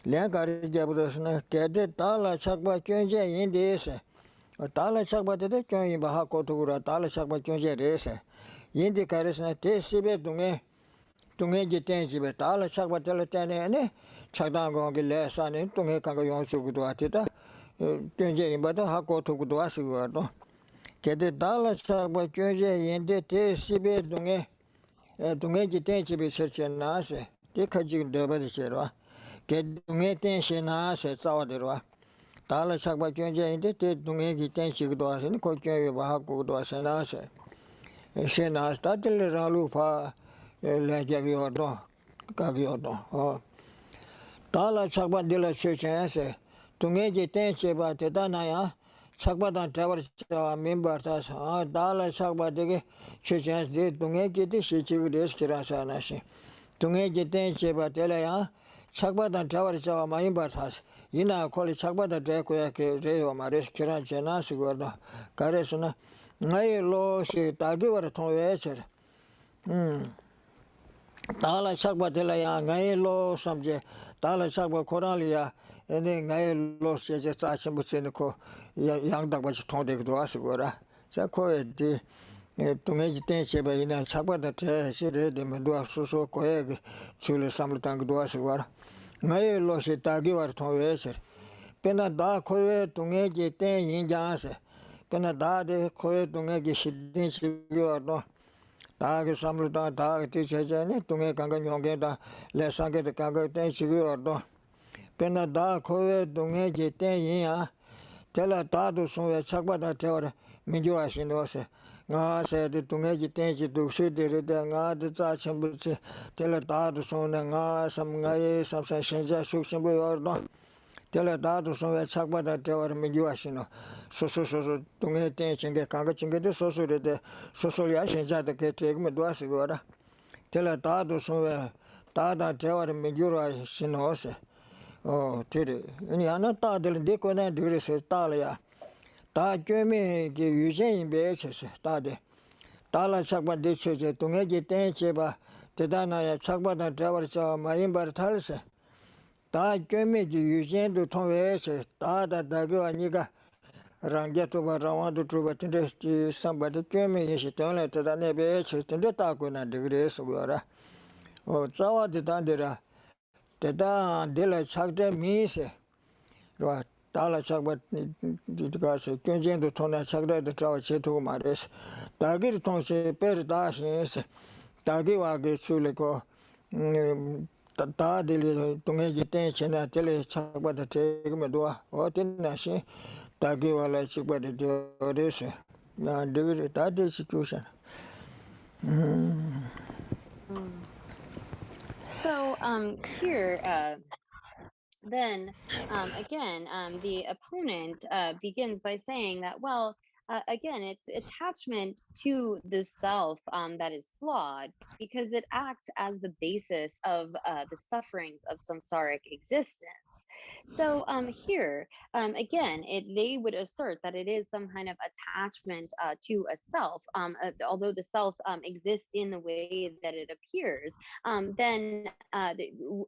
Len kari jabudasana kede ta la chakba kyonje yin de se. Ta la chakba de kyon yin ba ha ko tu ra, ta la chakba kyonje re se. Yin de karisana te sibe dunge 동해지 땡지베 달라 착바 텔 때네 착당고 게 레사네 동해 가가 용수고도 왔다 견제 임바도 하고 도고도 왔으고도 게데 달라 착바 견제 연데 대시베 동해지 땡지베 설치나세 데카지 더버지로 게 동해 땡시나세 자와데로 달라 착바 견제 연데 대 동해지 땡지고도 왔으니 고견에 하고도 왔으나세 shenas tatil ralu pa le jagyodo kagyodo tala chakba dila chechense tungeji tenche ba tedana ya chakba dan travel cha member tas tala chakba de chechense de tungeji de shichi de skirasa na shi tungeji tenche ba tela ya chakba dan travel cha member tas ina koli chakba da de ko ya ke re wa mare skiran chena sigordo karesuna ngai lo shi tagi war thonwe cher tala chakba tela ya ngai lo samje tala chakba koralia ene ngai lo se je cha chim buchen ko yang dak ba thong de do asgora cha ko di tunge ji ten che ba ina chakba da te se re de me do so so ko e chule samlu tang do asgora ngai lo shi tagi war thonwe cher pena da ko tunge ji ten yin ja se pena da de koe tunge gi shidin chigyo no da ge samlu da ti cheje ne tunge kanga nyonge da le sange de kanga ten chigyo no pena da koe tunge gi ten yin ya tela da do so ya chakba da te ora minjo asin no se nga se de tunge gi ten chi du shi de de nga de cha chen bu chi tela da do so ne nga sam nga ye sam sa shen ja shu shen bu yor no tela da do so ya chakba da te ora minjo asin no so tunge ten chinge kanga chinge de so re de so ya shen ja de ke te me do asigora tela da do so ya da te ora minjo asin no se tiri ni ana ta de ko na de se ta la ya ta kyo me ge yu jen yin be che se ta de ta la chakba de che je tunge ge ten che ba te da na ya chakba da te war cha ma yin bar thal se ta kyo me ge yu jen do thong we che ta da ge wa ni ga rangya to ba rawa do to ba tinde samba de kyo me ye shi ton le te da ne be che tinde ta ko na de gre so go ra chawa de ta de ra Teta dela chakde mi se ro tala chakba diga se kyunjen do tona chakde de trawa che to mares tagir ton se per da se tagi wa ge chule ko ta dele tonge ji ten chena tele chakba de te me do o tin na se tagi wala chakba de de se na de ta de situation So here then again the opponent begins by saying that, well, again, it's attachment to the self that is flawed because it acts as the basis of the sufferings of samsaric existence. So here again, they would assert that it is some kind of attachment to a self, although the self exists in the way that it appears. Then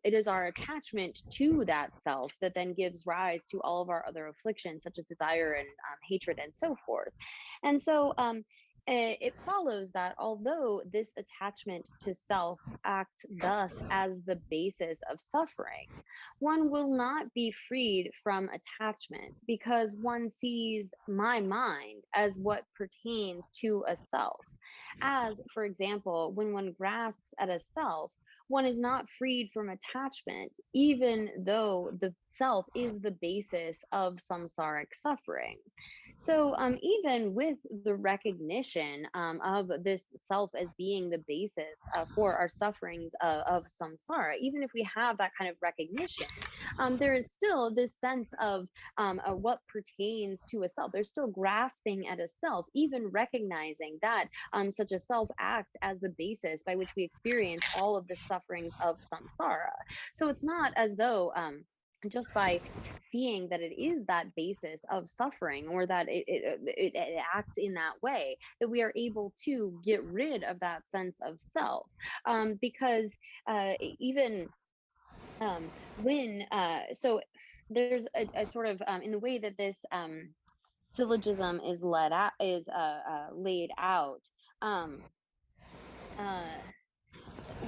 it is our attachment to that self that then gives rise to all of our other afflictions, such as desire and hatred and so forth. And so it follows that although this attachment to self acts thus as the basis of suffering, one will not be freed from attachment because one sees my mind as what pertains to a self. As, for example, when one grasps at a self, one is not freed from attachment, even though the self is the basis of samsaric suffering. So, even with the recognition of this self as being the basis for our sufferings of samsara, even if we have that kind of recognition, there is still this sense of what pertains to a self. There's still grasping at a self, even recognizing that such a self acts as the basis by which we experience all of the sufferings of samsara. So it's not as though just by seeing that it is that basis of suffering or that it acts in that way that we are able to get rid of that sense of self because even when so there's a sort of in the way that this syllogism is laid out um uh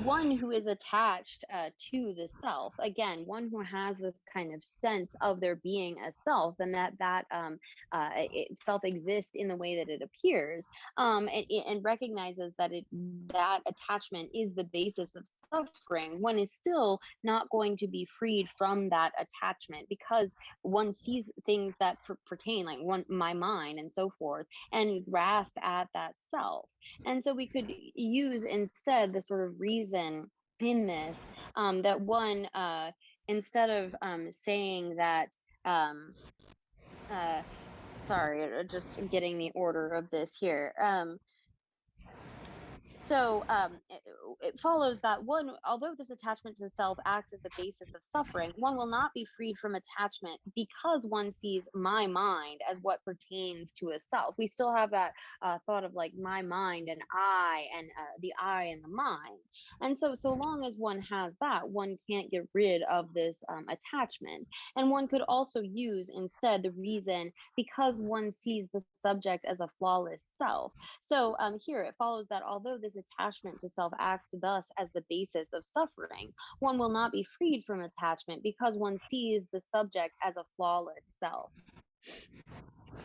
one who is attached to the self, again, one who has this kind of sense of there being a self, and self exists in the way that it appears, and recognizes that that attachment is the basis of suffering, one is still not going to be freed from that attachment, because one sees things that pertain, like my mind and so forth, and grasp at that self. And so we could use instead the sort of reason in this, that one, instead of saying that, um, uh, sorry, just getting the order of this here. So it follows that one, although this attachment to self acts as the basis of suffering, one will not be freed from attachment because one sees my mind as what pertains to a self. We still have that thought of like my mind and I, and the I and the mind. And so long as one has that, one can't get rid of this attachment. And one could also use instead the reason because one sees the subject as a flawless self. So here it follows that although this attachment to self acts thus as the basis of suffering, one will not be freed from attachment because one sees the subject as a flawless self.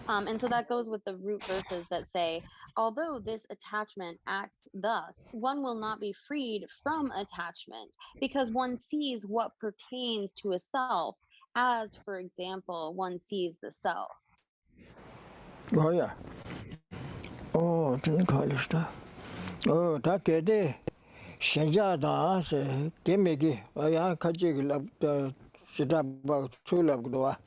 And so that goes with the root verses that say, although this attachment acts thus, one will not be freed from attachment because one sees what pertains to a self, as, for example, one sees the self. Oh, yeah. Oh, didn't call it stuff. Oh, that kid, Shenjada, say, Kimiki, I can't love the Shitaba Chulabdua.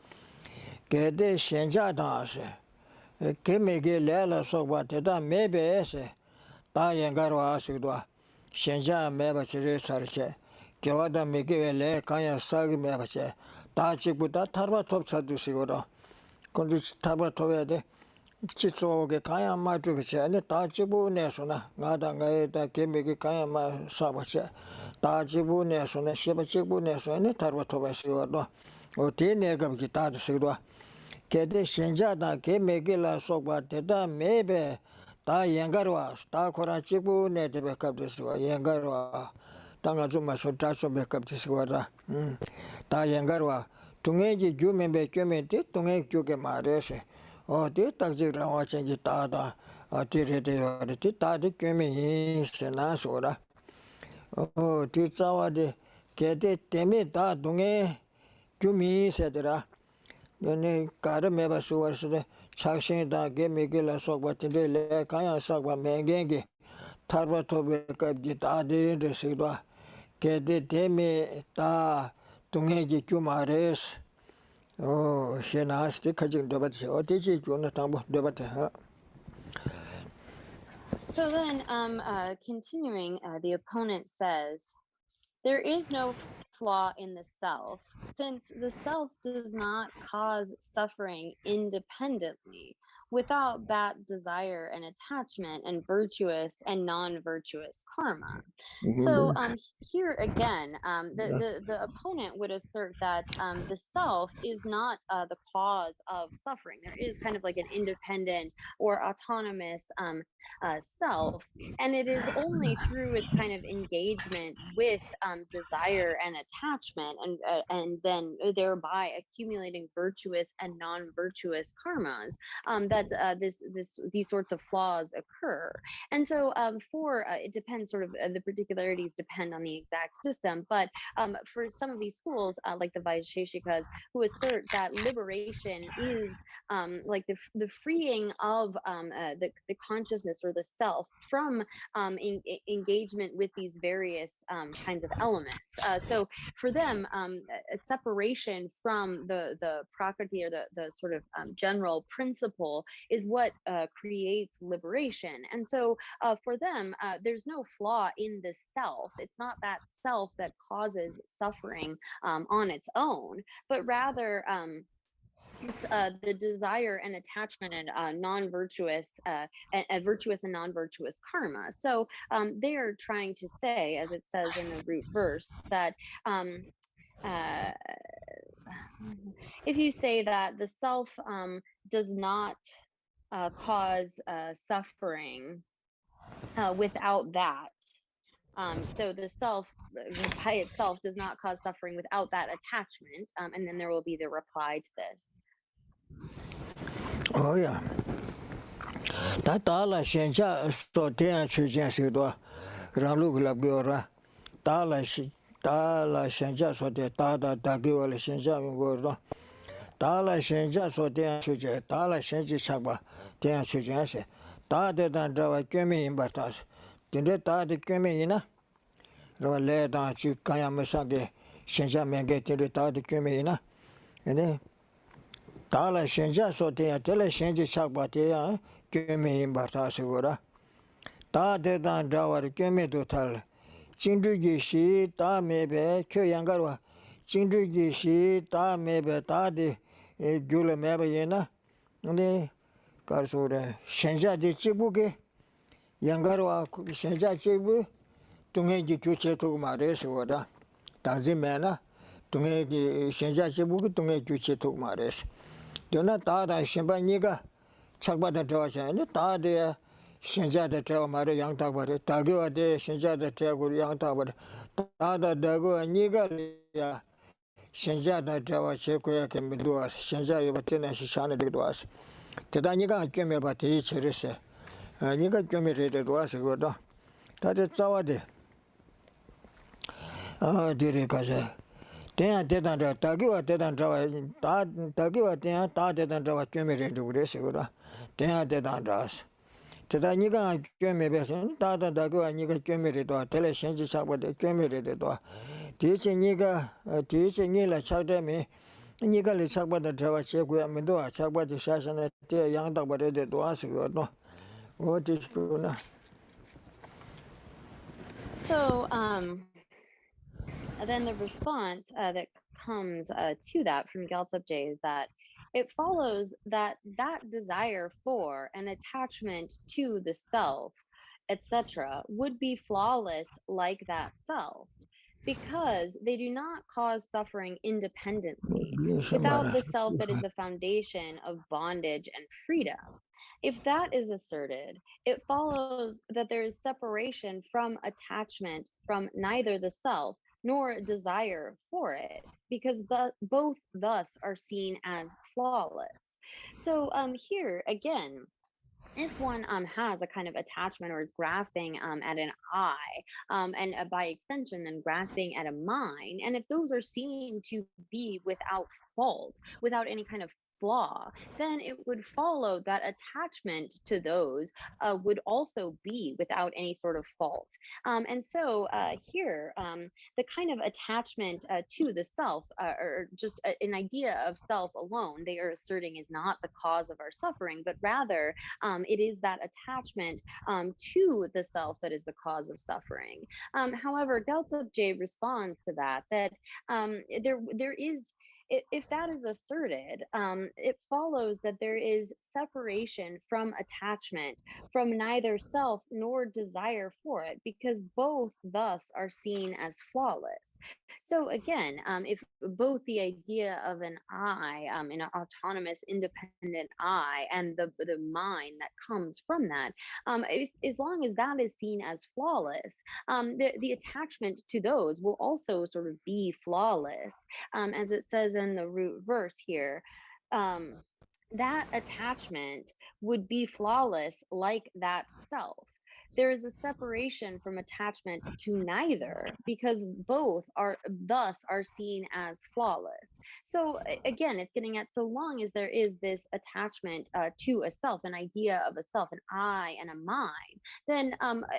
Kede Shenjada, say, Kimiki Lela so what that maybe, say, Diangaro Asidua, Shenja Mebachi Sarche, Kawada Miki Le Kaya Sag Mebache, Tachibuta Tarba Top Sadusigoro, Condus Tarba Tovede. Chitsoge kaya ma chubiche ane ta chibu ne sona ngada ngae ta kemege kaya ma sabache ta chibu ne sona sheba chibu ne sona tarwa toba siwa o te ne gab ki ta siwa kede shenja da kemege la sokba te da mebe ta yengarwa ta khora chibu ne te be kab siwa yengarwa tanga juma so ta so be kab siwa da ta yengarwa tungeji jumembe kemete tunge kyoke ma rese oh, the taxi watching it, a tirade, tadi came senasora. Oh, Titsawa de Kete Temita Dunge, Kumi, etc. Then he got a member source the Chakshin da gave me gila sock, but today le kaya sock, but mengangi, Tarba to wake up the tadi, the Sidwa, Kete Teme ta Tungeji Kumares. Oh, she has the catching debate. Oh, did you want to debate? So then, continuing, the opponent says, there is no flaw in the self, since the self does not cause suffering independently without that desire and attachment and virtuous and non-virtuous karma. So here again, the opponent would assert that the self is not the cause of suffering. There is kind of like an independent or autonomous self, and it is only through its kind of engagement with desire and attachment, and then thereby accumulating virtuous and non-virtuous karmas, that these sorts of flaws occur. And so it depends sort of, the particularities depend on the exact system, but for some of these schools, like the Vaisesikas, who assert that liberation is like the freeing of the consciousness or the self from engagement with these various kinds of elements. So for them, a separation from the prakriti, or the sort of general principle, is what creates liberation. And so for them, there's no flaw in the self. It's not that self that causes suffering on its own, but rather it's the desire and attachment and non-virtuous, virtuous and non-virtuous karma. So they are trying to say, as it says in the root verse, that uh, if you say that the self does not cause suffering without that, So the self by itself does not cause suffering without that attachment. And then there will be the reply to this. Oh yeah. Tala shenja so tia chujen sido ramlu glabgora. Tala shenja so de tada dagiwala shenja ngordo. Tala shenja so tia chuje. Tala shenji chaba tia chujen se. Tada dan drawa kemi imbatas. Tinde tada kemi ina. Rawa le dan chu kaya mesage shenja menge tinde tada kemi ina. Ene Tala shenja so tia tele shenji chaba tia kemi imbata segura. Ta de dan dawar kemi do tal. Chindu Geshe ta mebe kyo yangarwa. Chindu Geshe ta mebe ta de gyula mebe yena. Ne karsore shenja de chibuke yangarwa shenja chibu tunge gi kyuche to mare segura. Tangzi mena tunge gi shenja chibuke tunge kyuche to mare. Dona ta da shenba niga chakba da trawa chayane ta de shenja da trawa mare yang ta bare tagiwa de shenja da trawa yang ta bare ta da dago niga ya shenja da trawa che ko ya ke mduas shenja yo batena shi shane de duas te da niga kyome ba te cherese niga kyome re de duas go da ta de tsawa de dire kaje Tena tetan trawa, tagiwa tetan trawa, tagiwa tena ta tetan trawa kyome re dugre segura. Tena tetan trawas. Teta niga kyome besen, ta tagiwa niga kyome re doa, tele shenji chakwa de kyome re de doa. Tiche nila chakde me, niga le chakwa de trawa che kuya me doa, chakwa de shashana te yang takwa re de doa segura no. O tiche kuna. So, then the response that comes to that from Gyaltsab is that it follows that that desire for an attachment to the self, etc., would be flawless like that self, because they do not cause suffering independently without the self that is the foundation of bondage and freedom. If that is asserted, it follows that there is separation from attachment from neither the self nor desire for it, because both thus are seen as flawless. So here again, if one has a kind of attachment or is grasping at an I, and by extension then grasping at a mind, and if those are seen to be without fault, without any kind of flaw, then it would follow that attachment to those would also be without any sort of fault. And so here, the kind of attachment to the self, or just an idea of self alone, they are asserting is not the cause of our suffering, but rather it is that attachment to the self that is the cause of suffering. However, Gyaltsab responds to that there is, if that is asserted, it follows that there is separation from attachment from neither self nor desire for it, because both thus are seen as flawless. So again, if both the idea of an I, an autonomous, independent I, and the mind that comes from that, as long as that is seen as flawless, the attachment to those will also sort of be flawless, as it says in the root verse here. That attachment would be flawless like that self. There is a separation from attachment to neither, because both are thus are seen as flawless. So again, it's getting at, so long as there is this attachment to a self, an idea of a self, an I and a mine, then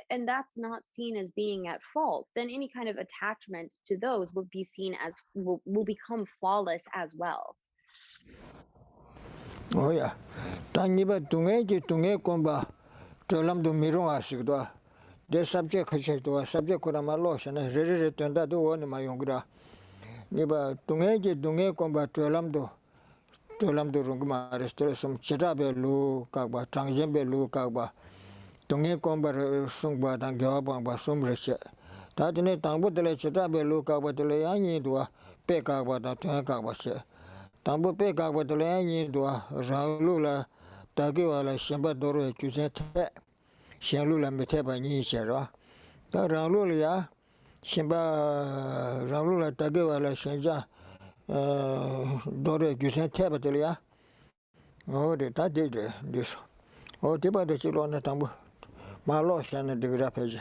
and that's not seen as being at fault, then any kind of attachment to those will be seen as will become flawless as well. Oh yeah. Tangiba tunge komba tolam do miro asigdo. The subject to subject kuramalo shana re tenda do one mayongra. Niba tunge komba tolam do rungma restorasum chirabe lu kagba trangjembe lu kagba. Tunge komba sungba dan gyaba ba sumreshe. Tadine tangbu dele chirabe lu kagba dele yani do pe kagba da tunge kagba she. Tambo pe kagba dele yani do ranglu la tagiwa la shemba doro chusen te. Shenlu la meteba ni shera. 다 라룰이야. 심바 라룰라 타게와라 신자 도레 규세 테바들이야. 어디 다 되게 됐어. 어디바도 지로나 담보 말로샤는 디그라페지.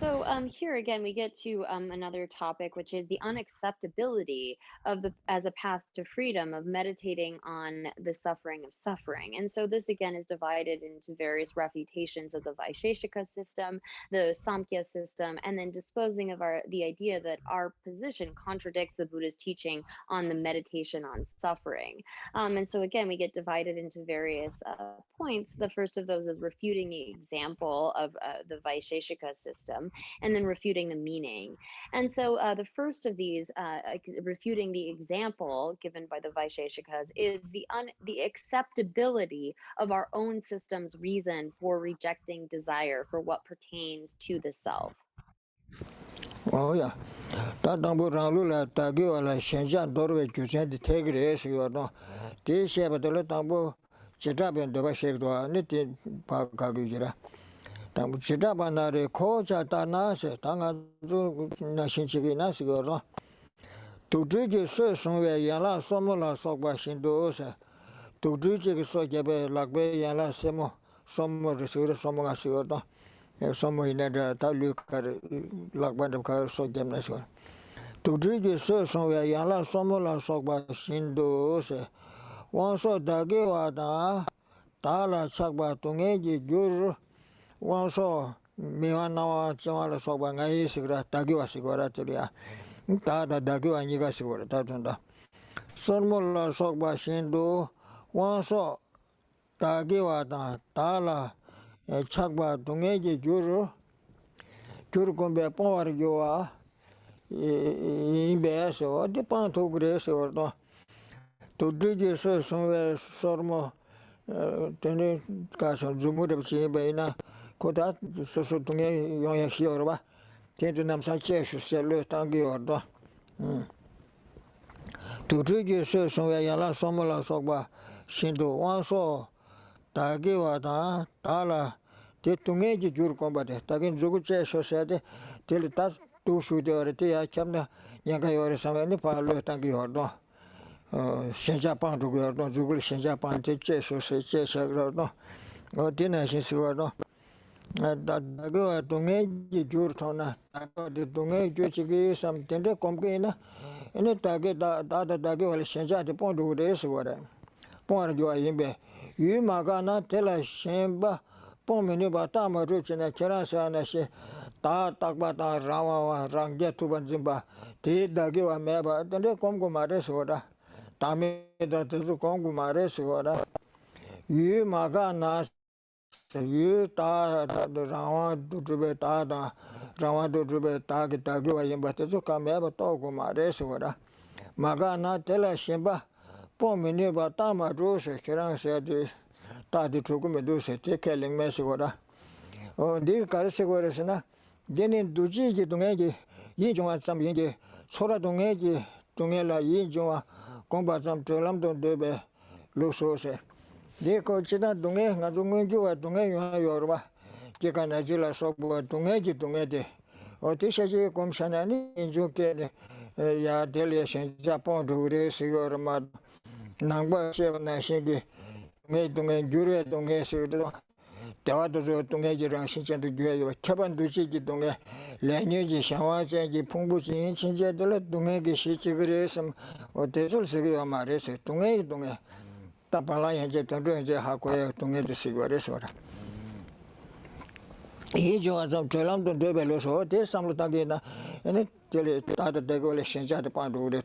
So here again we get to another topic, which is the unacceptability of the as a path to freedom, of meditating on the suffering of suffering. And so this again is divided into various refutations of the Vaisesika system, the Samkhya system, and then disposing of the idea that our position contradicts the Buddha's teaching on the meditation on suffering. And so again we get divided into various points. The first of those is refuting the example of the Vaisesika system, and then refuting the meaning. And so the first of these, refuting the example given by the Vaisesikas, is the acceptability of our own system's reason for rejecting desire for what pertains to the self. Oh yeah. 다 담보 라룰라 타게와라 신자 도르베 규세디 테그레스 요도 디셰바들 담보 제답은 더바셰도 아니티 바가기라 담보 제답하나레 코자다나세 당아주 나신치기 나시고로 도드게 소송외 야라 소모라 속바신도세 도드게 소게베 락베 야라 세모 소모르스르 소모가시고도 소모이네다 달루카르 락반데카 소gem나시고 도드게 소송외 야라 소모라 속바신도세 원소 다게와다 달라 착바 동에지 규르 원소 미완나와 정화를 속방아이 시그라 다기와 시고라 저리야 다다 다기와 니가 시고라 다준다 선물라 속바 신도 원소 다기와다 달라 착바 동에지 규르 규르콤베 포와르교와 이베서 어디판토 그래서 도드게 소송에 서모 테네 가서 주무르 지베이나 코다 소소동에 영향 시어봐 텐트 남산 제슈셀로 당기어도 도드게 소송에 야라 소모라 속바 신도 원소 다게와다 달라 대통에지 줄콤바데 다긴 주구제 소세데 텔타 도슈데어레티야 참나 양가요레 사메니 팔로 당기어도 신자pan 두고도 죽을 신자pan테 제소세 제셔도 어디나 신수고도 다다고 동에지 줄토나 다도 동에 주치기 삼텐데 콤게나 에네 다게 다다다게 월 신자데 본두데스고래 본르ጆ 임베 유마가나 텔라 신바 봄메니 바타마 루치나 케라사나시 다 딱바다 라와와 랑게 투반짐바 데다게와 메바 던데 콤고마레스고다 다메다 뜻 공부 말해서라 유마가나 유타 라와 두베 타다 라와 두베 타게 타게 와인 바테서 카메바 토고 말해서라 마가나 텔라심바 봄미니 바타마 조세 케랑세디 타디 조금에도세 테켈링 메서라 디 가르세고레스나 데니 두지기 동에기 이종아 삼인게 소라 동에기 동에라 이종아 공바점 졸람도 되베 루소세 데코 지나 동에 나중은주와 동에 요르바 제가 나질라 소부 동에지 동에데 어디셔지 공산하니 인조케 야 델리에션 자폰 두레 시고르마 남바셰 나시기 동에 주레 동에 시도 대화도 동에지랑 신천도 교회요 개반도지기 동에 레뉴지 샤와제기 풍부진 친제들 동에기 시치그레스 어때줄세요 말해서 동에 따발라 현재 동에 하고에 동에도 시고레서라 이조가 좀 졸람도 되벨로서 대삼로다게나 에네 텔레 다다데고레 신자데 판도레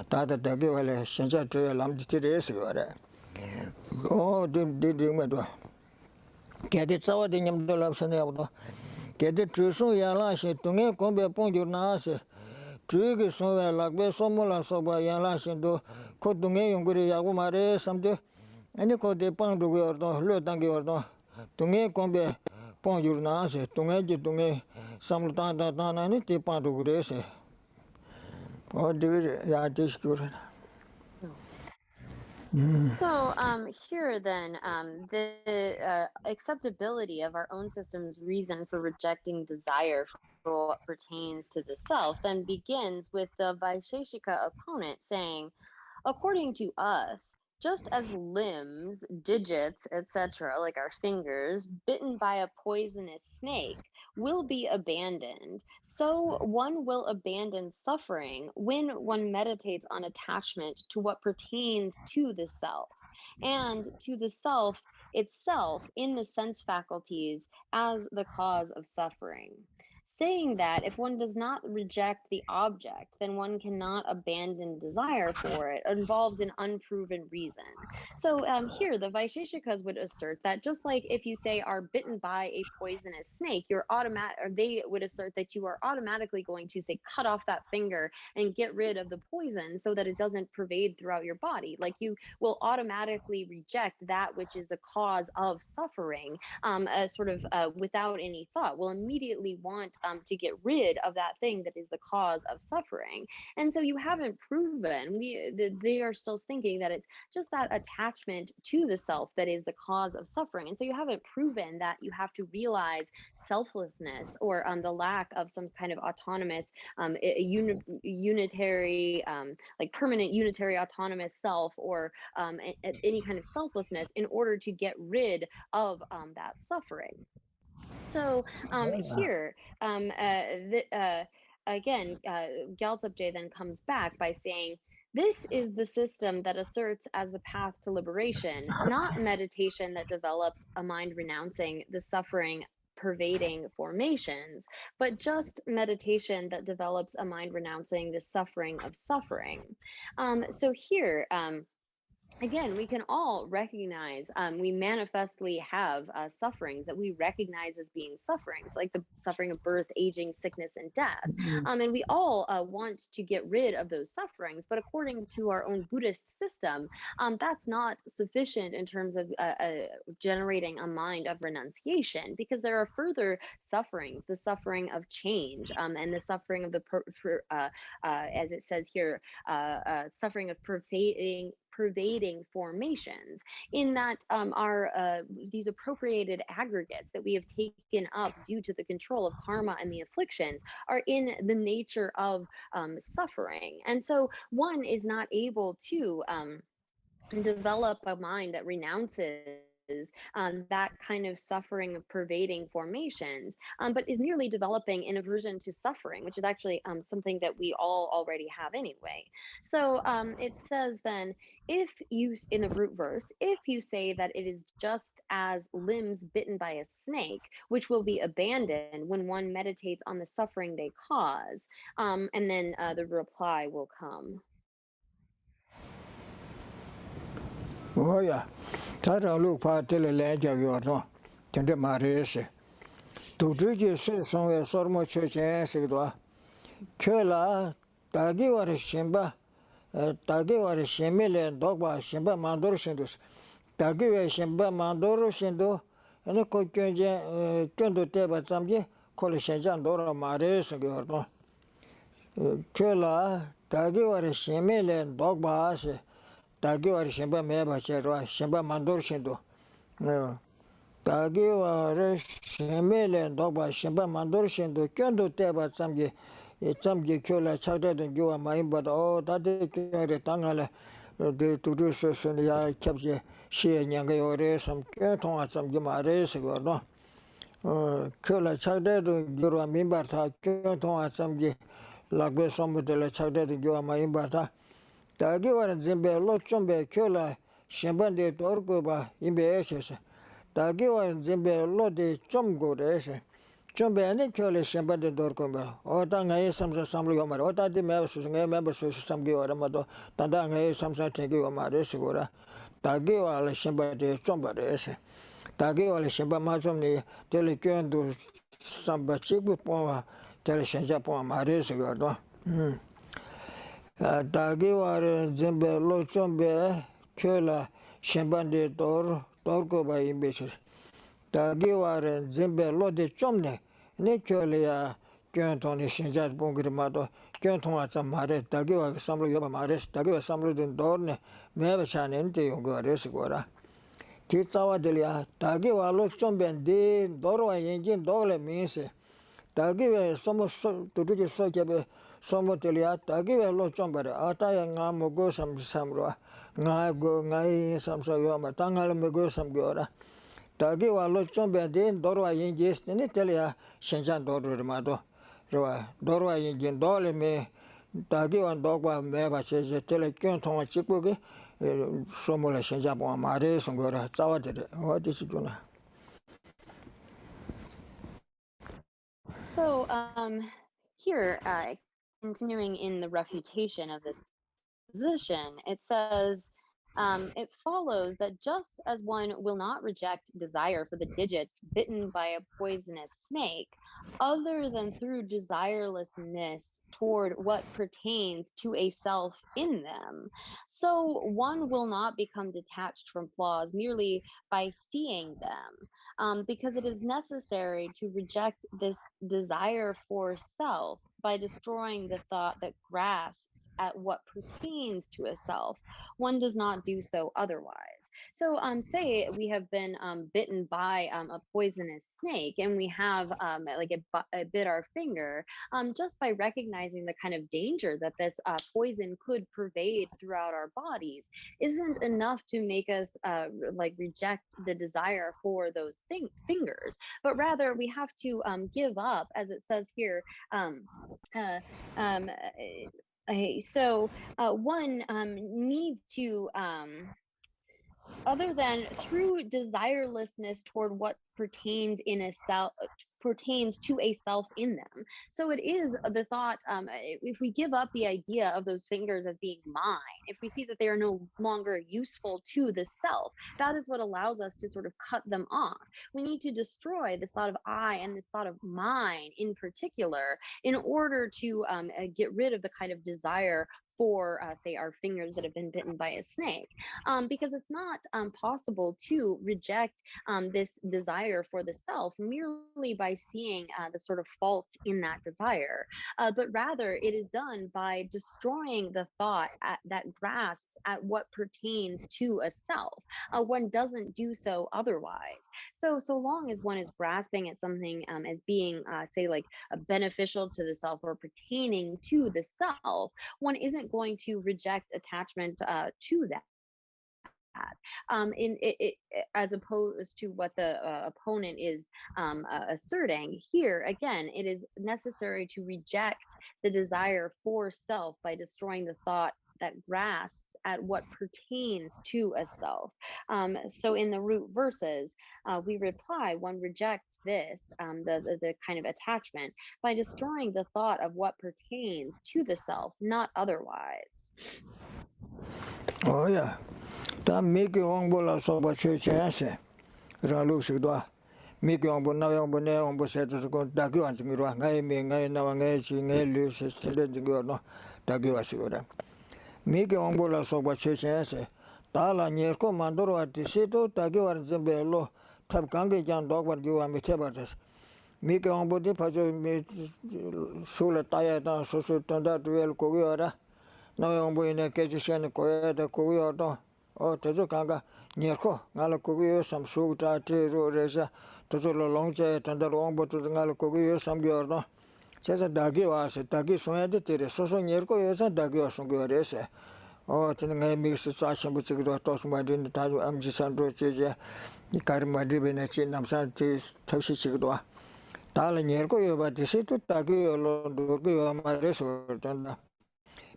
다다데고레 신자데 람디티레스고라 디디메도 게데 차와데 냠돌랍선에보다 게데 트루소 야라시 동에 콤베 뽕조나세 트르게 소베 락베 소몰라 소바 야라신도 코 동에 용거리 야고 마레 삼데 아니 코데 빵도고 얼도 르당게 얼도 동에 콤베 뽕조나세 동에지 동에 삼르다다다나니 티pan도 그레세 어디 야디스쿠르 So here then, the acceptability of our own system's reason for rejecting desire for what pertains to the self then begins with the Vaisesika opponent saying, according to us, just as limbs, digits, etc., like our fingers, bitten by a poisonous snake, will be abandoned, so one will abandon suffering when one meditates on attachment to what pertains to the self, and to the self itself in the sense faculties as the cause of suffering. Saying that if one does not reject the object, then one cannot abandon desire for it involves an unproven reason. So here, the Vaisheshikas would assert that just like if you say are bitten by a poisonous snake, you're automatic, or they would assert that you are automatically going to say cut off that finger and get rid of the poison so that it doesn't pervade throughout your body. Like you will automatically reject that which is the cause of suffering, sort of without any thought. Will immediately want to get rid of that thing that is the cause of suffering. And so you haven't proven, they are still thinking that it's just that attachment to the self that is the cause of suffering. And so you haven't proven that you have to realize selflessness or the lack of some kind of autonomous, unitary, like permanent unitary autonomous self, or any kind of selflessness in order to get rid of that suffering. So here, again, Gyaltsab then comes back by saying, this is the system that asserts as the path to liberation, not meditation that develops a mind renouncing the suffering pervading formations, but just meditation that develops a mind renouncing the suffering of suffering. So here, again, we can all recognize, we manifestly have sufferings that we recognize as being sufferings, like the suffering of birth, aging, sickness, and death. And we all want to get rid of those sufferings, but according to our own Buddhist system, that's not sufficient in terms of generating a mind of renunciation, because there are further sufferings, the suffering of change, and the suffering of as it says here, suffering of pervading formations, in that are these appropriated aggregates that we have taken up due to the control of karma and the afflictions are in the nature of suffering. And so one is not able to develop a mind that renounces that kind of suffering of pervading formations, but is merely developing an aversion to suffering, which is actually something that we all already have anyway. So it says then, if you, in the root verse, if you say that it is just as limbs bitten by a snake, which will be abandoned when one meditates on the suffering they cause, and then the reply will come. Oh yeah, Tara look part till a ledge of your own, Tender Maris. To do you say somewhere Sormo Church and Sigua? Kela, Tagi or Shimba, Tagi or Shimile, Dogba, Shimba Mandor Shindus, Tagi Shimba Mandoro Shindo, and a coquin Kendo Teba Tamgi, Colishan Dora Maris and your Kela, Tagi or Shimile, Dogba. Tagi war shimba meba cherwa shimba mandur shindo tagi war shimele doba shimba mandur shindo kyondo teba tsamgi kyola chakda dun gyuwa mayimba da o tadi kyore tangala de turu sosun ya kyabje shiye nyanga yore sam kyo tonga tsamgi maare sigwa no kyola chakda dun gyuwa mayimba ta kyo tonga tsamgi lakbe sombu dela chakda dun gyuwa mayimba ta Tagi war zimbe lo chombe kyola shembande torgo ba imbe eshe. Tagi war zimbe lo de chomgo eshe. Chombe ane kyola shembande torgo ba. Ota ngai samsa samlu yomar. Ota di members ngai members samgi wara mado. Tanda ngai samsa tengi yomar eshe gora. Tagi war shembande chomba eshe. Tagi war shemba majomni tele kyondo samba chibu poa tele shenja poa mare eshe gora. Tagi war zimbe lo chombe kyola shembande torgo ba imbechir. Tagi war zimbe lo de chomne ne kyola ya Tony Shinjat Bungrimato, Kenton at some Mare, Tagiwa, Samlo Yoba Mares, Tagiwa Samlo in Dorne, Mevachan Ente Yogaresgora. Titawa delia, Tagiwa Lochon Bendi, Doro engine Dole means Tagiwa some to do the Sokabe, Somotelia, Tagiwa Lochon, but Ataya Ngamo go some Samra, Nago, Nai, some Sayoma, Tangal go some Gora. Tagiwa Lochon Bendi, Doro engine, Nitalia, Shinjan Doro Mato. Dorwa yin dole me Tagiwa Dogwa Meva says Telekion Tonga Chipugi, Somola Shinjabo Mare, Songora, Zawad. What is it gonna? So here, continuing in the refutation of this position, it says, it follows that just as one will not reject desire for the digits bitten by a poisonous snake, other than through desirelessness toward what pertains to a self in them, so one will not become detached from flaws merely by seeing them, because it is necessary to reject this desire for self by destroying the thought that grasps at what pertains to a self. One does not do so otherwise. So, say we have been bitten by a poisonous snake, and we have like it bit our finger. Just by recognizing the kind of danger that this poison could pervade throughout our bodies, isn't enough to make us like reject the desire for those fingers, but rather we have to give up, as it says here. Uh, um, so one needs to other than through desirelessness toward what pertains to a self in them. So it is the thought, if we give up the idea of those fingers as being mine, if we see that they are no longer useful to the self, that is what allows us to sort of cut them off. We need to destroy this thought of I and this thought of mine in particular in order to get rid of the kind of desire for, say, our fingers that have been bitten by a snake, because it's not possible to reject this desire for the self merely by seeing the sort of fault in that desire, but rather it is done by destroying the thought that grasps at what pertains to a self. One doesn't do so otherwise. So long as one is grasping at something as being, say, like beneficial to the self or pertaining to the self, one isn't going to reject attachment to that. As opposed to what the opponent is asserting here, again, it is necessary to reject the desire for self by destroying the thought that grasps at what pertains to a self. So in the root verses, we reply, one rejects this, the kind of attachment, by destroying the thought of what pertains to the self, not otherwise. Oh, yeah. That make you on bola so much chance. Ralusidwa. Make you on Bonayambo Neombo set to go Daguan, Ngai, Ngai, Lus, Silent, Daguasigura. Make you on bola so much chance. Tala Nierko Mandoro at the Sito, Daguan Zembello, Thabkhe Jan dog what you are metabatas. Make on body Pajo made Sula Taya, so turned out to El Kogiora. Now on Boyne Keshan, Koya, the Kogiordo. Oh, Tezokanga, Nierko, Nalakogi, some Suta, Reza, Tozolo Longche, Tandarombo to the Nalakogi, some Giorno. Says a Dagi was a Dagi so edited, so Nierko is a Dagi or some Giorese. Oh, Tinga mix the Sasha, which you got tossed by the time of Amjisandro, the Karimadribin, Namsan, Toshikidua. Tala Nierko, but the city Dagi alone, Durgi, my resort, and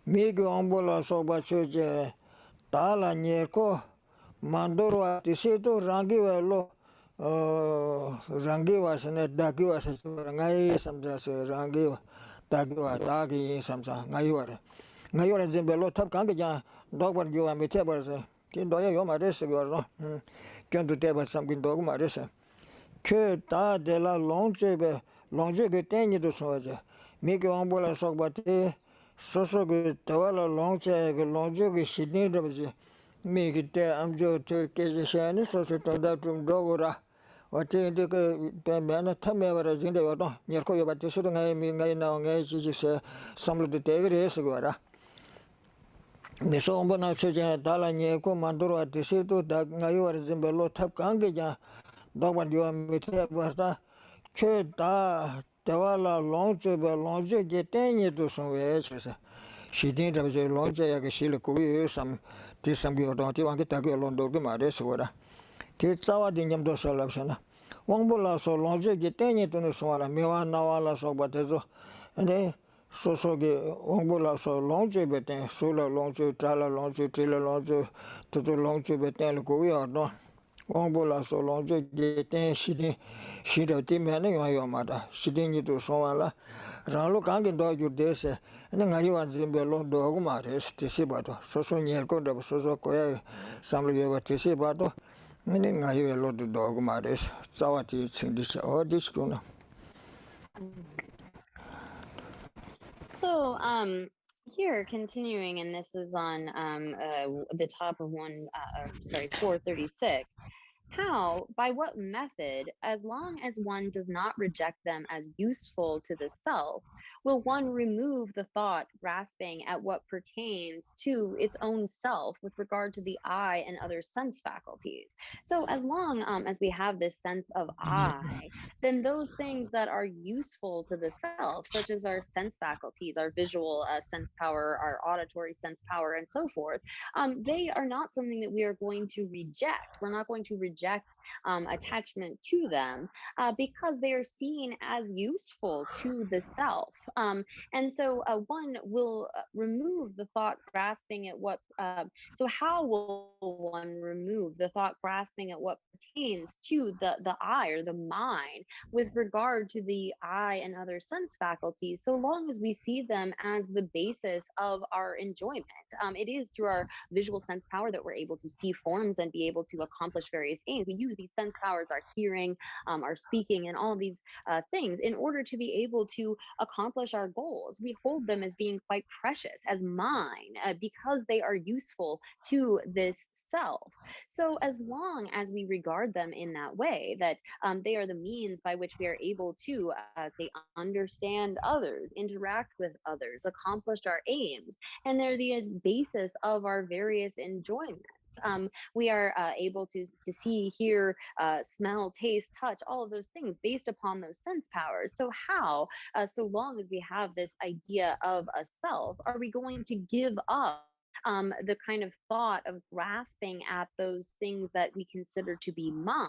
Mig Ombola so much. Tala Nierko Mandoro Atisitu Rangi Rangi was in a Dagi was Rangai, some Rangi, Dagi, some Nayur. Nayur and Zimbelo Thabkhe, dog what you are metable. Kindoya Yomaris, you are no. Can't do table something dog Marissa. Que ta de la longe get any to soldier. Make your umbrella so but so good Tawala longe Sydney. Make it I'm Joe to Geshe, so turned out from Dogora. What the man at Tamara in the order, Yerko, but the shooting I mean, I know, some of the day race ago. Misombana Suja, Dala Nieko, Manduro at the Situ, Dagnayu, Zimbalo, Thabkhe, Dogan, you are Mita, Keda, Tawala, Longe, getting to some ways. She didn't have a longe, like a shilly, some, this some you don't want to take a long dog, Maris, or Titsawa Dingam Dosalapshana. Wongbula so longe, getting to Swala, Miwa Nawala so batezo, and they so Wongbula so longe, betten, Sula longe, Trala longe, Trilla longe, to the longe, betten, Goya, no. Wongbula so longe, getting, she did demanding on your mother. She didn't do so well. Ralu Kangi dog you this, and then I want Zimbalo dogmaris, Tisibato, so near good of Soso, some of you were Tisibato, meaning I have a lot of dogmaris, Zawati, this or this guna. So, here continuing, and this is on the top of 436. How, by what method, as long as one does not reject them as useful to the self, will one remove the thought grasping at what pertains to its own self with regard to the I and other sense faculties? So, as long as we have this sense of I, then those things that are useful to the self, such as our sense faculties, our visual sense power, our auditory sense power, and so forth, they are not something that we are going to reject. We're not going to reject attachment to them because they are seen as useful to the self. And so one will remove the thought grasping at what, so how will one remove the thought grasping at what pertains to the I or the mind with regard to the I and other sense faculties, so long as we see them as the basis of our enjoyment? It is through our visual sense power that we're able to see forms and be able to accomplish various aims. We use these sense powers, our hearing, our speaking, and all of these things in order to be able to accomplish our goals. We hold them as being quite precious, as mine, because they are useful to this self. So as long as we regard them in that way, that they are the means by which we are able to, say, understand others, interact with others, accomplish our aims, and they're the basis of our various enjoyments. We are able to see, hear, smell, taste, touch, all of those things based upon those sense powers. So how, so long as we have this idea of a self, are we going to give up the kind of thought of grasping at those things that we consider to be mine?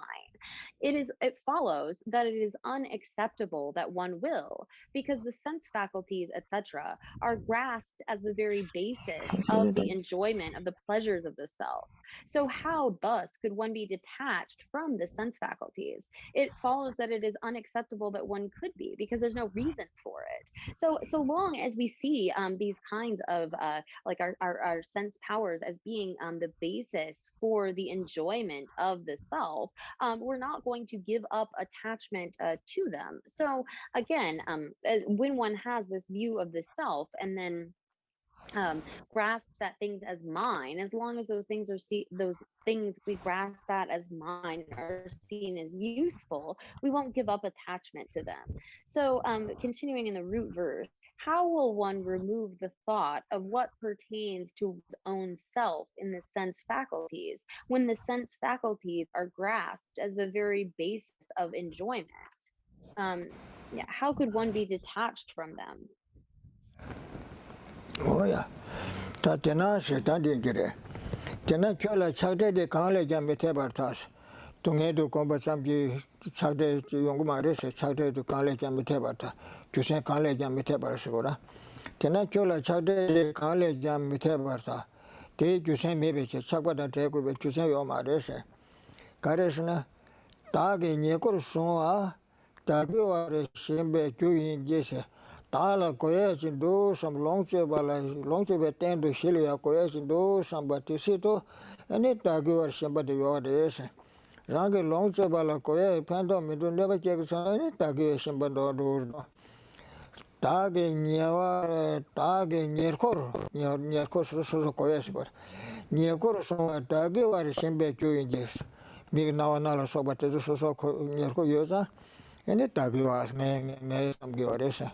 It follows that it is unacceptable that one will, because the sense faculties, etc., are grasped as the very basis of the enjoyment of the pleasures of the self. So how thus could one be detached from the sense faculties? It follows that it is unacceptable that one could be, because there's no reason for it. So long as we see these kinds of like our sense powers as being the basis for the enjoyment of the self, we're not going to give up attachment to them. So again, when one has this view of the self and then grasps at things as mine, as long as those things are those things we grasp at as mine are seen as useful, we won't give up attachment to them. So continuing in the root verse, how will one remove the thought of what pertains to one's own self in the sense faculties when the sense faculties are grasped as the very basis of enjoyment? Yeah, how could one be detached from them? Oh, yeah. Tatena, she didn't get it. Tena Chola Chagde de Kanle Jamitebartas. Tungedu Kombasamji Chagde Yongumaris, Chagde to Kanle Jamitebata. Jusen Kanle Jamitebarsura. Tena Chola Chagde de Kanle Jamitebarta. Te Jusen maybe Chagada Jacob, Jusen Yomaris. Karesna, Tagi Nikur Sua, Tagi or Shimbe Juin Geshe. Tala Koyachin do some longche attend to Shilia Koyachin do some batisito, and it Tagi or Shimba de Yordes. Rangi longche bala Koya, Pando, Midu never check some Tagi Shimba do. Tagi Niava, Tagi Nirkor, Nirkos Koyaskur. Nirkor Tagi or Shimbe Juin Ges. Big now another so but so near Yosa, and it was nay some Gioresa.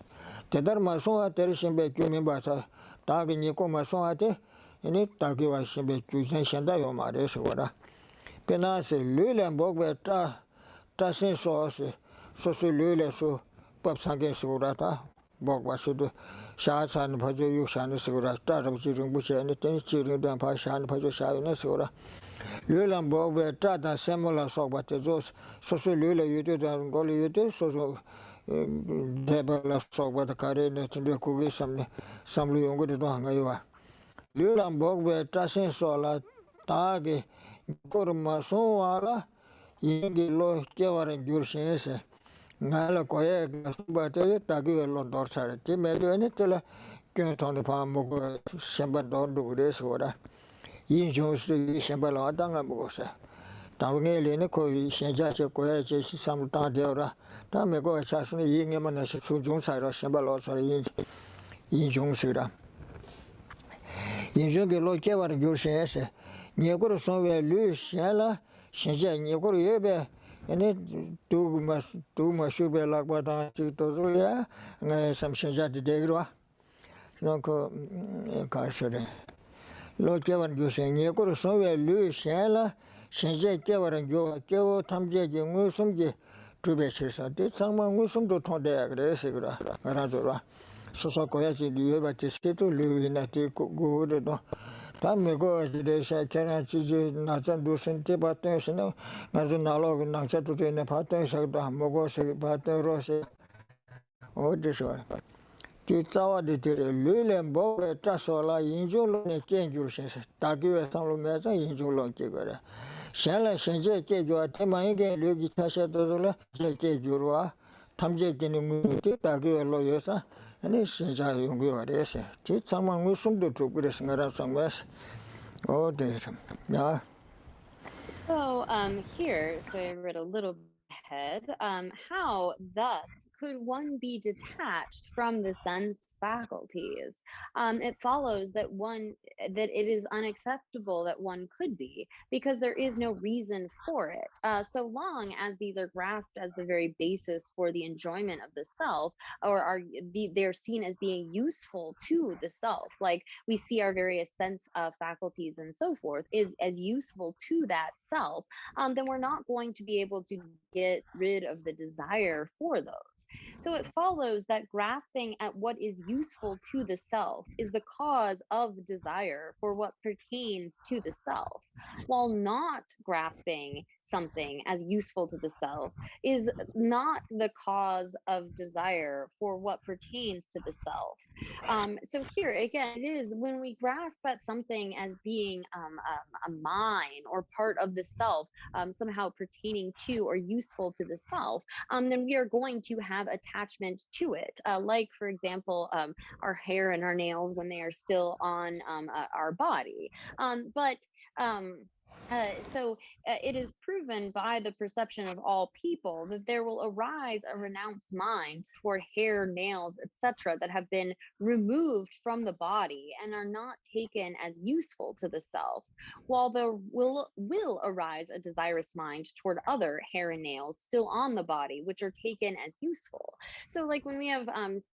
Tedar Mason at Terishin Becumin Bata, Tagi Nico Mason at it, and it Tagi was Shimbecu Shanda Yomares or Penase, Lula and Bogba Tassin sauce, so Lula so Popsange Surata, Bogba should shots and Pajo Yushan Sura, start of Chirin Bush and the children than Pashan Pajo Shai Sura. Lula and Bogba Trat and similar so but those so Lula you did and Goli you did so Debella so but the Karina to the cookies some younger to Hangaiwa. Lula and Bogba Tassin Sola Tagi Kurma Soala. Yingi lo kewaran jurshinese ngala koye gasubate tagi lo dorsare ti medo ne tela kyo ton pa mo shamba dor dure sora yin jons shamba la danga mo se tawnge le ne ko shenja che koye che sam ta de ora ta me go cha su yin ma na su jong sa ro shamba lo sora yin jong sura yin jong lo kewaran jurshinese nye ko so we lu shala shenja nye ko yebe ene tu ma shube la kwa ta chi to ya nga sam shenja de gro donc ka shere lo kewan ju se nye ko so we lu shala shenja kewan jo keo tamje je ngu sum je tube che sa de changma ngu sum do thon de gre se gra ra do ra so so ko ya ji lu ba te se to lu na te go de do Tammy goes to the second Nathan Dusan Tibatas, no, Nazunalog, Naxatu in the patents of the Mogos, Pater Rossi, or this one. Titawa de Lulem Bo, Tasola, Injul, and Kanjus, Taki, Salomesa, Injul, Kigara. Shalla Shenje Kejua, Temaga, Lugi Tasha Dozola, Jake Jurua, Tamjek in the Muti, Taki, Loyosa. And it's a young girl, teach someone with some to progress and around some west. Oh, dear. Yeah. So here, so I read a little ahead. How thus could one be detached from the sun's faculties? It follows that it is unacceptable that one could be, because there is no reason for it. So long as these are grasped as the very basis for the enjoyment of the self, or they're seen as being useful to the self, like we see our various sense faculties and so forth is as useful to that self, then we're not going to be able to get rid of the desire for those. So it follows that grasping at what is useful to the self is the cause of desire for what pertains to the self, while not grasping something as useful to the self is not the cause of desire for what pertains to the self. So here again, it is when we grasp at something as being a mine or part of the self, somehow pertaining to or useful to the self, then we are going to have attachment to it. Like, for example, our hair and our nails when they are still on our body. But it is proven by the perception of all people that there will arise a renounced mind toward hair, nails, etc., that have been removed from the body and are not taken as useful to the self, while there will arise a desirous mind toward other hair and nails still on the body, which are taken as useful. So, like when we have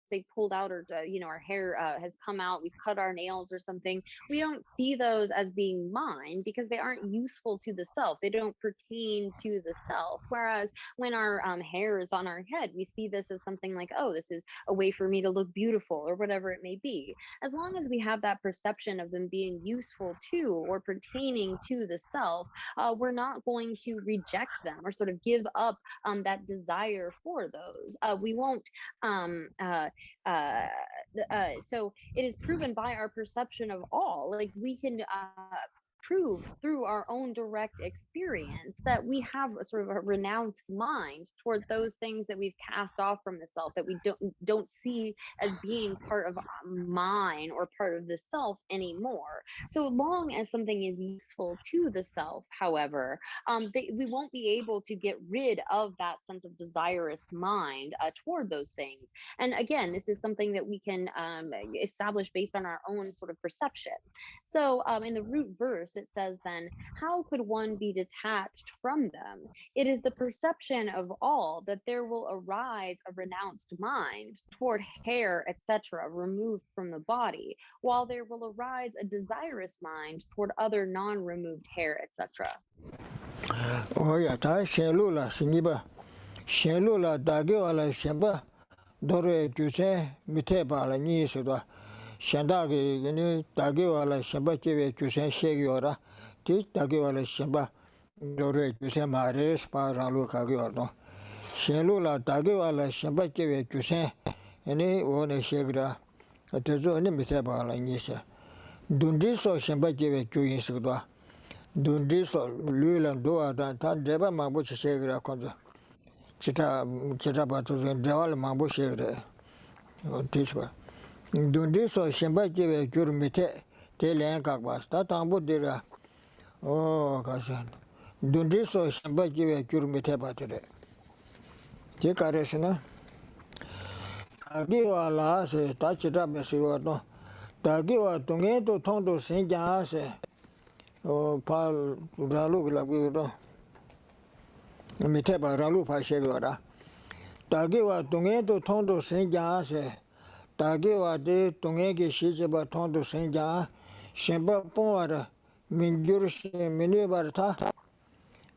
say pulled out, or our hair has come out, we've cut our nails or something, we don't see those as being mine because they aren't useful to the self. They don't pertain to the self. Whereas when our hair is on our head, we see this as something like, oh, this is a way for me to look beautiful, or whatever it may be. As long as we have that perception of them being useful to or pertaining to the self, we're not going to reject them or sort of give up that desire for those. We won't so it is proven by our perception of all. Like we can prove through our own direct experience that we have a sort of a renounced mind toward those things that we've cast off from the self, that we don't see as being part of mine or part of the self anymore. So long as something is useful to the self, however, we won't be able to get rid of that sense of desirous mind toward those things. And again, this is something that we can establish based on our own sort of perception. So in the root verse, it says then, how could one be detached from them? It is the perception of all that there will arise a renounced mind toward hair, etc., removed from the body, while there will arise a desirous mind toward other non-removed hair, etc. Oh, yeah, Shenlula, Siniba, Shenlula, Dagiola, Shemba, Dore, Juse, Mitebala, Nisida, Shandagi, Dagiola, Shemba, Juse, Shegiora, Tit Dagiola, Shemba, Dore, Juse, Mares, Paraluka Giorno, Shenlula, Dagiola, Shemba, Juse, any one Shegra, a Tezo, Mitebala, Nisa, Dundiso, Shemba, Juinsida. Dundiso, Lula, Doa, Deba Mambu Shegra Conza. Chitapatu, Jawal Mambu Shegra. Tiswa. Dundiso, Shemba give Jurmite, Teleankabas, Tatambu Dira. Oh, Cassan. Dundiso, Shemba give Jurmite Battery. Tikaresina. Agiwa la se, Tachita Messiorno. Tagiwa Tungeto Tondo Saint Jase. Oh, Pal Ralu Lagudo. Miteba Ralu Pashegora. Tagiwa Tungeto Tondo Saint Jase. Tagiwa de Tungegi Shijiba Tondo Saint Jan. Shemba Pora Minjurshi Minibarta.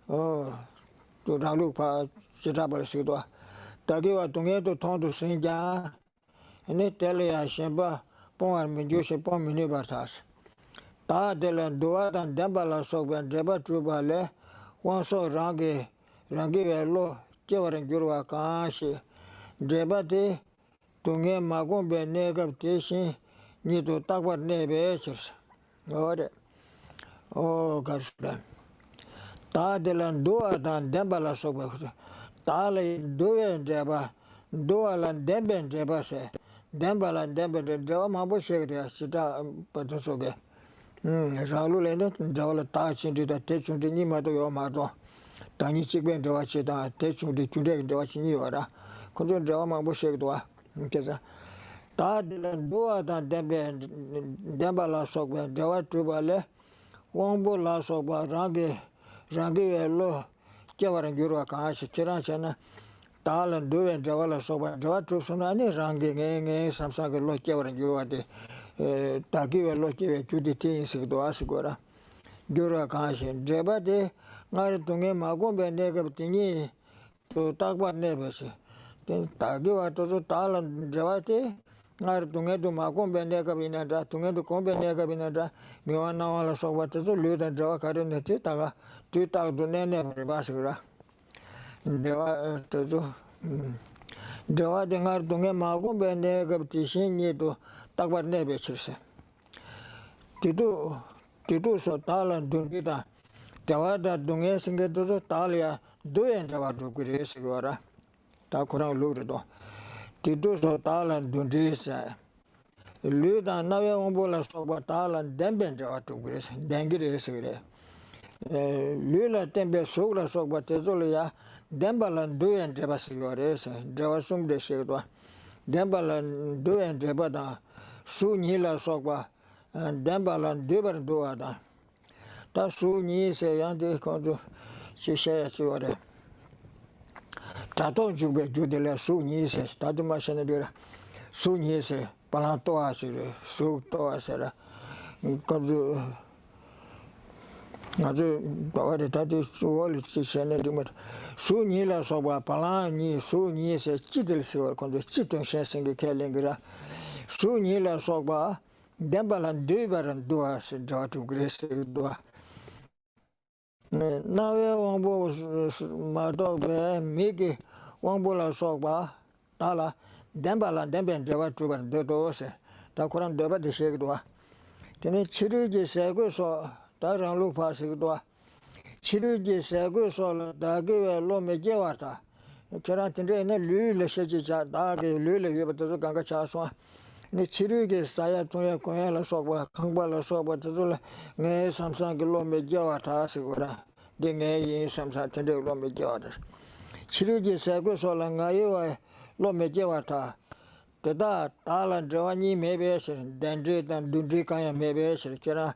Oh, to Ralu Pa Chitaba Sidwa. Tagiwa Tungeto Tondo Saint Jan. And it tell ya Shemba Pora Minjurshi Pon Minibartas. Ta de la doa dan dembala soben deba trubale wan so rangi velo kewaran jurwa kanshi deba de tunge magon be negab teshin ni to takwa nebe chers ore o garsla ta de la doa dan dembala soben ta le doe deba doa lan demben deba se dembala dembe de mabo shegre sita patosoge Ralu Lena, Dawla Tachin did a techun de Nimato Yomato, Tani Chicken Dawachita, techun de Chudek Dawachiniora, Control Dawama Bushekwa, Ta de la Doa than Dembala Sokba, Dawa Trubale, Wombo La Soba, Rangi Lo, Javaran Jura Kashi, Chiranchana, Tal and Do and Davala Soba, Dawa Trupsonani, Rangi, Samsung Lo Javaran Jura. Takiwa lokiwe chudi tin sikdo asigora gyura kanshin dreba de ngari tunge magombe nega tingi to takba nebese ten takiwa to talan dreba de ngari tunge to magombe nega binada tunge to kombe nega binada miwa nawala sokwa to luda dreba kare nete taga tu tak do nene basigora dreba to dreba de ngari tunge magombe nega tishin ni to takbar nebe chirse. Titu so talan dungita, tawada dunge singe tuzo talia duyen jawa dukiri sigora, ta kurang lurido. Titu so talan dungisa, luda nawe umbola soba talan demben jawa dukiri, dengiri sigire. Lula tembe sogra soba tezole ya, dembalan duyen jawa sigore, jawa sumde sigwa. Dembalan duyen jawa da, su nila soba, Dembalan Duber Duada. That's who needs a young day conto. She says to her. Tato Jube Judela Su Nises, Tatu Masanadura, Su Nise, Palantoa, Su Toasera, Conzu. What Tatu Suoli Senadimut. Su Nila Soba Palani, Su Nise, Chitil Sur, Condu Chiton Shensing Kalingra. Su Nila Soba. Dembalan Duberan Duas, Datu Grace Dua. Now, Wambo was my dog, Miki, Wambola Soba, Tala, Dembalan Demben Java Truban, Dotose, Takuran Deba de Shegdua. Then Chiruji Sago so, Taran Lupa Sigdua. Chiruji Sago so, Dagi Lome Jawata. Kerantine, Lula Shejija, Dagi, Lula, to Ganga Chaswa. Ni chiruge saya tuya koya la soba kangba la soba tuzula nge samsang lo me jawa ta sigura de nge yin samsang tende lo me jawa ta chiruge sago so la ngayo lo me jawa ta teda talan jawani me be shir dendri dan dundri kaya me be shir kira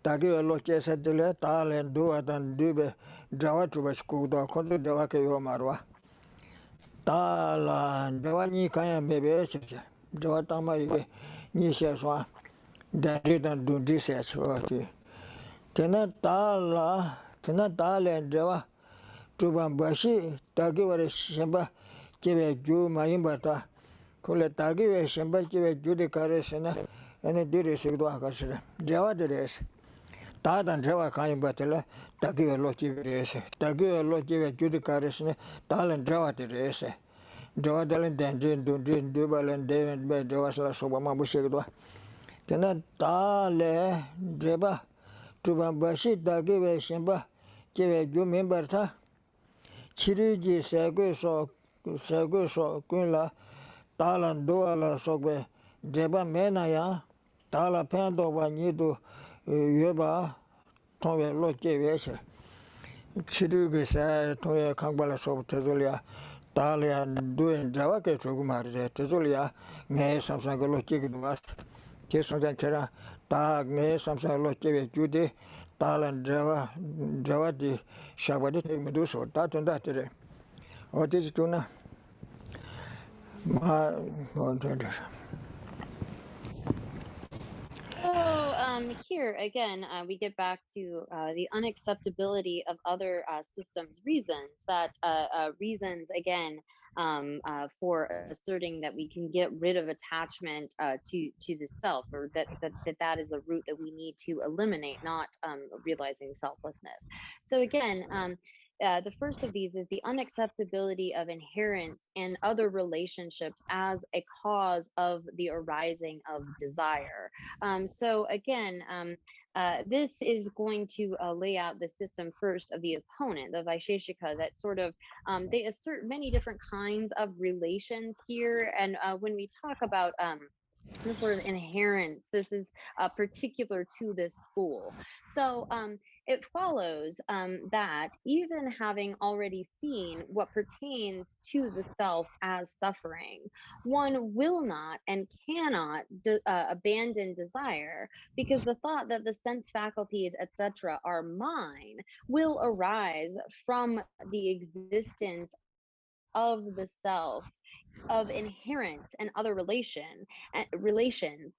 Taki lo chesa tile talen duwa tan dube jawa chuba skudo kondo jawa ke yo marwa. Tala jawa ni kaya bebe cheche. Jawa tama ige ni sheswa. Dendri tan dundi sheswa ti. Tena talen jawa chuba bashi taki wale shemba kiwe ju mayimba ta. Kule taki we shemba kiwe ju de kare sena. Ene diri sikdo akasire. Jawa dire ese. Tadan Java Kaim Batella, Tagiva Loki Rese, Tagiva Loki Judicarisne, Talan Java de Rese, Java Dalan Danjin, Dundin, Dubal and David Bay, Javasla Sobama Bushigua. Tena Tale Jeba, Tubambashi, Tagiva Shimba, Give you member ta Chiriji Saguso, Kunla, Talan Duala Sogbe, Jeba Menaya, Tala Pando Vanidu. Yuba Tonga Loki Yeshe Chirugi say Toya Kangbala Sob Tezulia Talia doing Javake Trugumar Tezulia Nay Samsung Loki was Kisson Tera Tag Nay Samsung Loki Judy Talan Javadi Shabadi Meduso Tatun Datire. What is Tuna? So here again, we get back to the unacceptability of other systems reasons. That reasons again for asserting that we can get rid of attachment to the self, or that is a root that we need to eliminate, not realizing selflessness. So again. The first of these is the unacceptability of inherence in other relationships as a cause of the arising of desire. So again, this is going to lay out the system first of the opponent, the Vaisesika, that sort of they assert many different kinds of relations here. And when we talk about the sort of inherence, this is particular to this school. So it follows that even having already seen what pertains to the self as suffering, one will not and cannot abandon desire, because the thought that the sense faculties, etc., are mine will arise from the existence of the self, of inherence and other relations,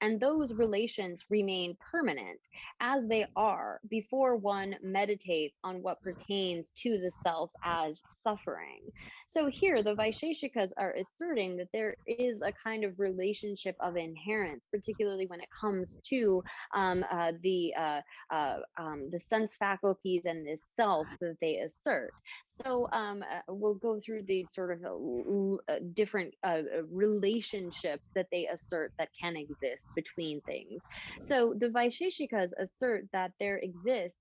and those relations remain permanent as they are before one meditates on what pertains to the self as suffering. So here the Vaisheshikas are asserting that there is a kind of relationship of inherence, particularly when it comes to the sense faculties and this self that they assert. So we'll go through these sort of different relationships that they assert that can exist between things. So the Vaisheshikas assert that there exists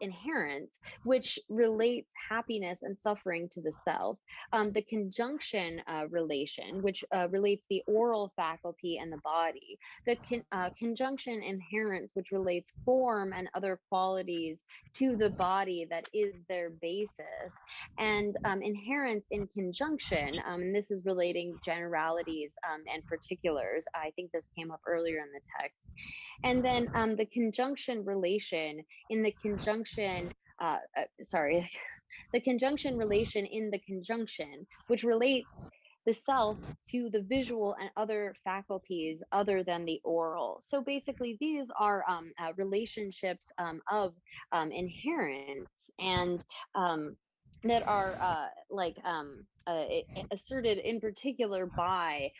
inherence, which relates happiness and suffering to the self, the conjunction relation, which relates the oral faculty and the body, the conjunction inherence, which relates form and other qualities to the body that is their basis, and inherence in conjunction, and this is relating generalities and particulars. I think this came up earlier in the text. And then the conjunction relation in the conjunction, the conjunction relation in the conjunction, which relates the self to the visual and other faculties other than the oral. So basically, these are relationships of inherence, and that are asserted in particular by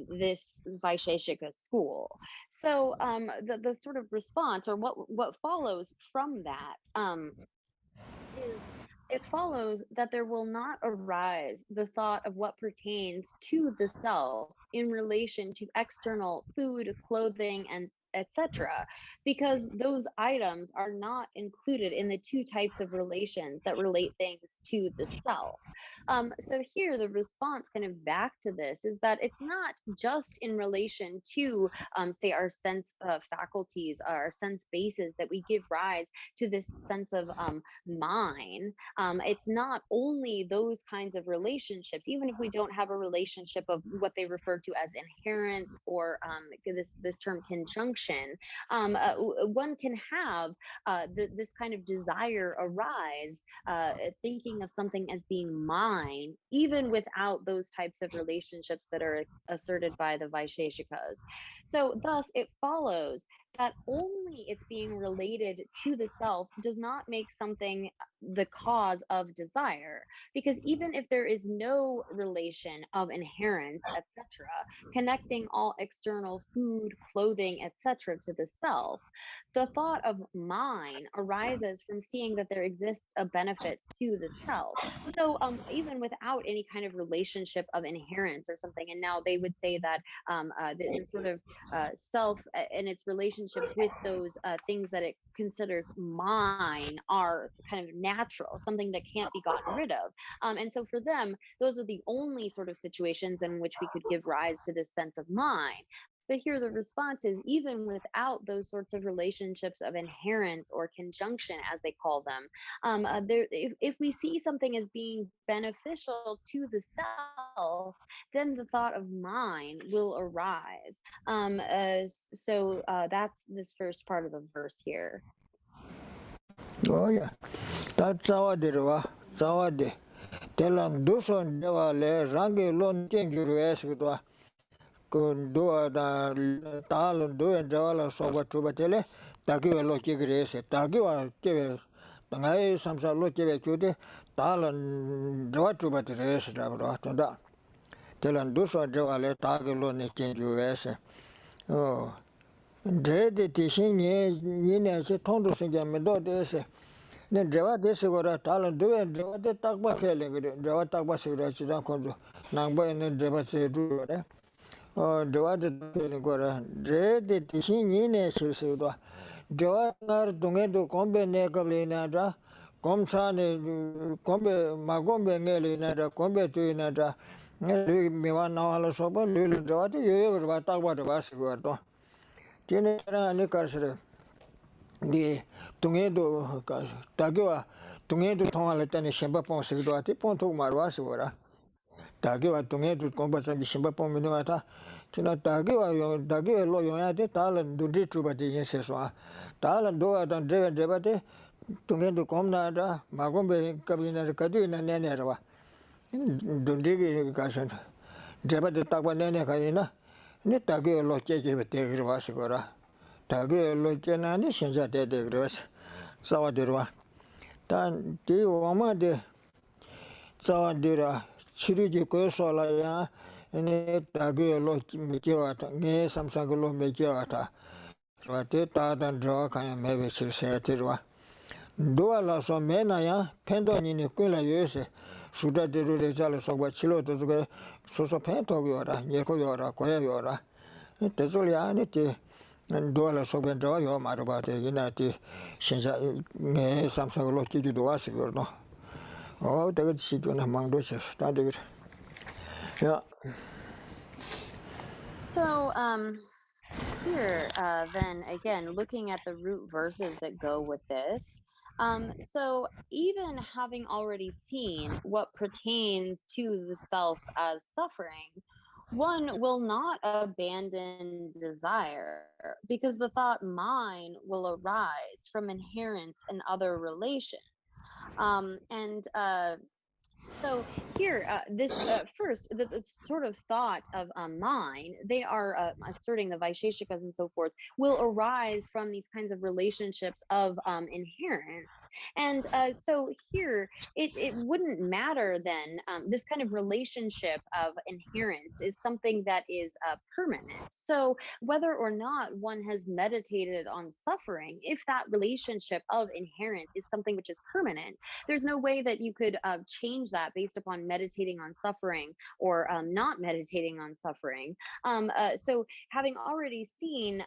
this Vaisheshika school. So the sort of response, or what follows from that, is it follows that there will not arise the thought of what pertains to the self in relation to external food, clothing, and etc., because those items are not included in the two types of relations that relate things to the self. So here the response kind of back to this is that it's not just in relation to say our sense faculties, our sense bases, that we give rise to this sense of mine. It's not only those kinds of relationships, even if we don't have a relationship of what they refer to as inherence, or this term conjunction. conjunction, one can have this kind of desire arise, thinking of something as being mine, even without those types of relationships that are asserted by the Vaisesikas. So, thus, it follows that only it's being related to the self does not make something the cause of desire, because even if there is no relation of inherence, etc., connecting all external food, clothing, etc., to the self, the thought of mine arises from seeing that there exists a benefit to the self. So, even without any kind of relationship of inherence or something, and now they would say that the sort of self and its relationship with those things that it considers mine are kind of natural, something that can't be gotten rid of. And so for them, those are the only sort of situations in which we could give rise to this sense of mine. But here the response is, even without those sorts of relationships of inherence or conjunction, as they call them, if we see something as being beneficial to the self, then the thought of mine will arise. That's this first part of the verse here. Oh yeah, that's our derva, Zawadi. Telan Duson Devale, Rangi Lon Tingu, Kundua da Tal, do and Javala Soba Trubatele, Tagiwa Loki Grace, Tagiwa Kive, Tangai, Samsa Loki Cutie, Tal and Joatrubat Race, Rabata. Telan Duso Javale, Tagilon Tingu. Oh, Dread teaching Yina, Tondo Singa Medo. Then Java Desigora Talent do and Java de Tagba Kelly, Java Tagba Sigurachi Conjo, Namba and Java Sedu, or Java de Gora, Dread the Tishin in a Silsuda, Java Dungedo Combe Necablinada, Comsane Combe Magombe Nelinada, Combe to Inada, Miwan Nala Soba, Lulu Java, you ever talk about the Vasiguardo. Tinera Nicarsre. Di tungedo tagiwa tungedo thongala tane shemba pon sigdo ati pon thok marwa sora tagiwa tungedo kombatsa bi shemba pon minwa ta tina tagiwa lo yo ya de tal dudri truba de yense so tal do atan dreba de tungedo komna da magombe kabina kadu na nene rawa dudri ka san dreba de takwa nene ka ina ni tagiwa lo cheje be te girwa sora Tagi Lojanani Shinja de Gros, Sawadira. Tan di Wama de Sawadira, Chiriji Kosolaya, and Tagi Loki Mikiwata, Ne Samsangolo Mikiwata. Rateta and Draka and maybe Sirsetirwa. Duala so menaya, Pendon in Kula Yuse, Suda de Rizal so what Chilo to go, Soso Pentogora, Yekoyora, Koyora. It is only anity. And Dola Sobendra, your Marabate, Unity, Shinja, Samsung Loki to us, you know. Oh, they would sit on among those. Yeah. So, here, then again, looking at the root verses that go with this. So even having already seen what pertains to the self as suffering, one will not abandon desire, because the thought mine will arise from inherence and other relations. And so here, this first, the sort of thought of mine, they are asserting the Vaiseshikas and so forth, will arise from these kinds of relationships of inherence. And so here, it wouldn't matter then, this kind of relationship of inherence is something that is permanent. So whether or not one has meditated on suffering, if that relationship of inherence is something which is permanent, there's no way that you could change that based upon meditating on suffering or not meditating on suffering. So having already seen,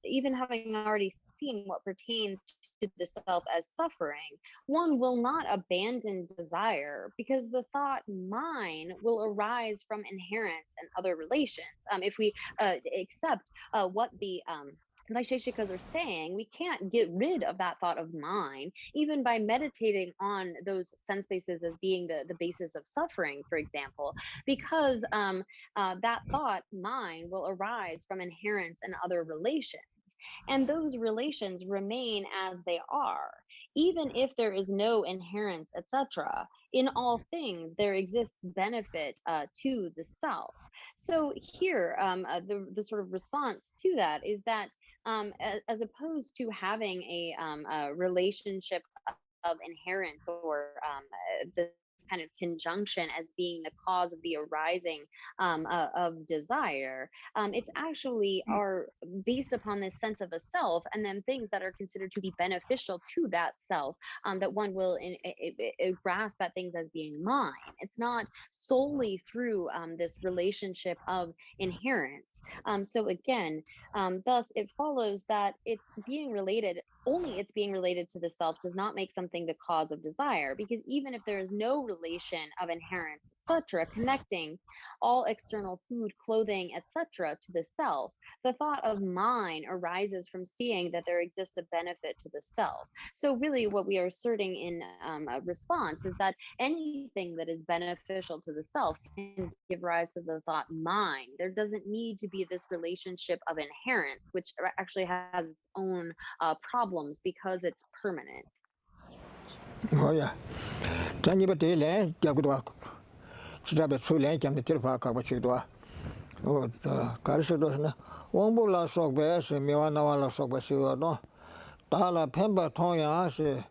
even having already seen what pertains to the self as suffering, one will not abandon desire, because the thought mine will arise from inherence and other relations. If we accept what the Vaiseshikas are saying, we can't get rid of that thought of mine, even by meditating on those sense bases as being the basis of suffering, for example, because that thought, mine, will arise from inherence and other relations. and those relations remain as they are. Even if there is no inherence, etc., in all things there exists benefit to the self. So here, the sort of response to that is that as opposed to having a relationship of inherence or this kind of conjunction as being the cause of the arising of desire, it's actually are based upon this sense of a self, and then things that are considered to be beneficial to that self, that one will grasp at things as being mine. It's not solely through this relationship of inherence. So again, thus it follows that it's being related to the self does not make something the cause of desire, because even if there is no relation of inherence, etc., connecting all external food, clothing, etc., to the self, the thought of mine arises from seeing that there exists a benefit to the self. So really what we are asserting in a response is that anything that is beneficial to the self can give rise to the thought mine. There doesn't need to be this relationship of inherence, which actually has its own problems because it's permanent. Oh yeah. Tani ba te le jagdwa. Chirabe sule jamne tirfa ka ba chidwa. Oh karisho dosna. Wongbu la sokbe se miwa nawa la sokbe siwa no. Tala pemba tonya se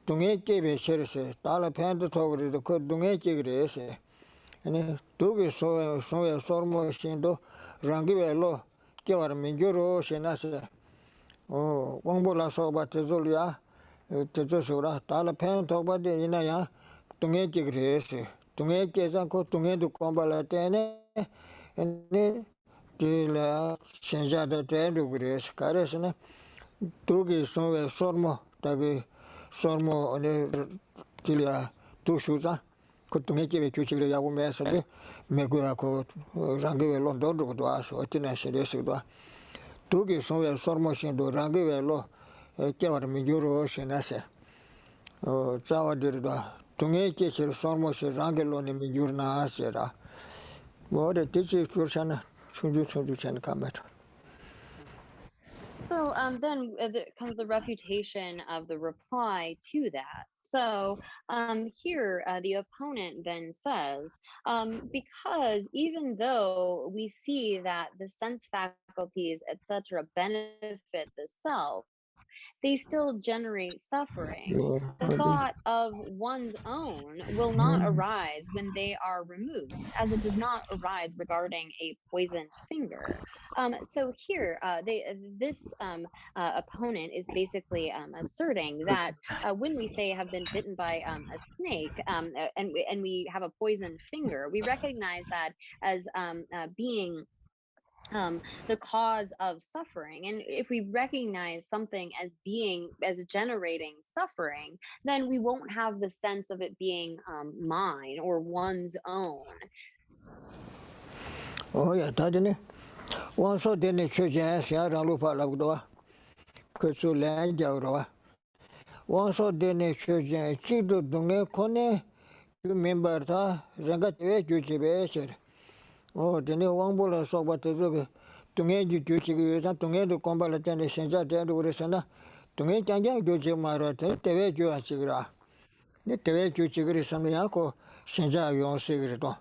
dungye kebe sherse. Tala penda togri de ko dungye kegre se. Ane dugi so sormo shindo rangi velo kewar minjuro shenase. Oh wongbu la sokba tezulia. Tezulia tala pen togba de inaya dungye kegre se. Dungye kesan ko dungye du kombala tene. Ane dila shenja de tendu gres karesne. Dugi so sormo tagi sormo ane tilia tushuza. Kutunge kebe kyuchigre yabu mesabe meguya ko rangiwe lo dodo do aso otina shiresi do tugi sonwe sormo shindo rangiwe lo kewar mijuro shinase o chawa dir do tunge ke shir sormo shir rangelo ni mijurna asera bode tichi kurshana chunju chen kamet. So then there comes the refutation of the reply to that. So here, the opponent then says, because even though we see that the sense faculties, etc., benefit the self, they still generate suffering. The thought of one's own will not arise when they are removed, as it does not arise regarding a poisoned finger. So here, this opponent is basically asserting that when we say have been bitten by a snake, and we have a poisoned finger, we recognize that as being the cause of suffering. And if we recognize something as generating suffering, then we won't have the sense of it being mine or one's own. Oh yeah, tadine. One so dene chuja sia ralupa lagdoa. Kutsu lan jawroa. One so dene chuja chido dunge kone you member ta rangatwe jujibe ser. Oh dene wangbola soba tezuge tunge jujibe sa tunge do kombala tene senja tene uresana. Tunge jangja juji marate tewe juachigra. Ne tewe juchigri samya ko senja yon sigri to.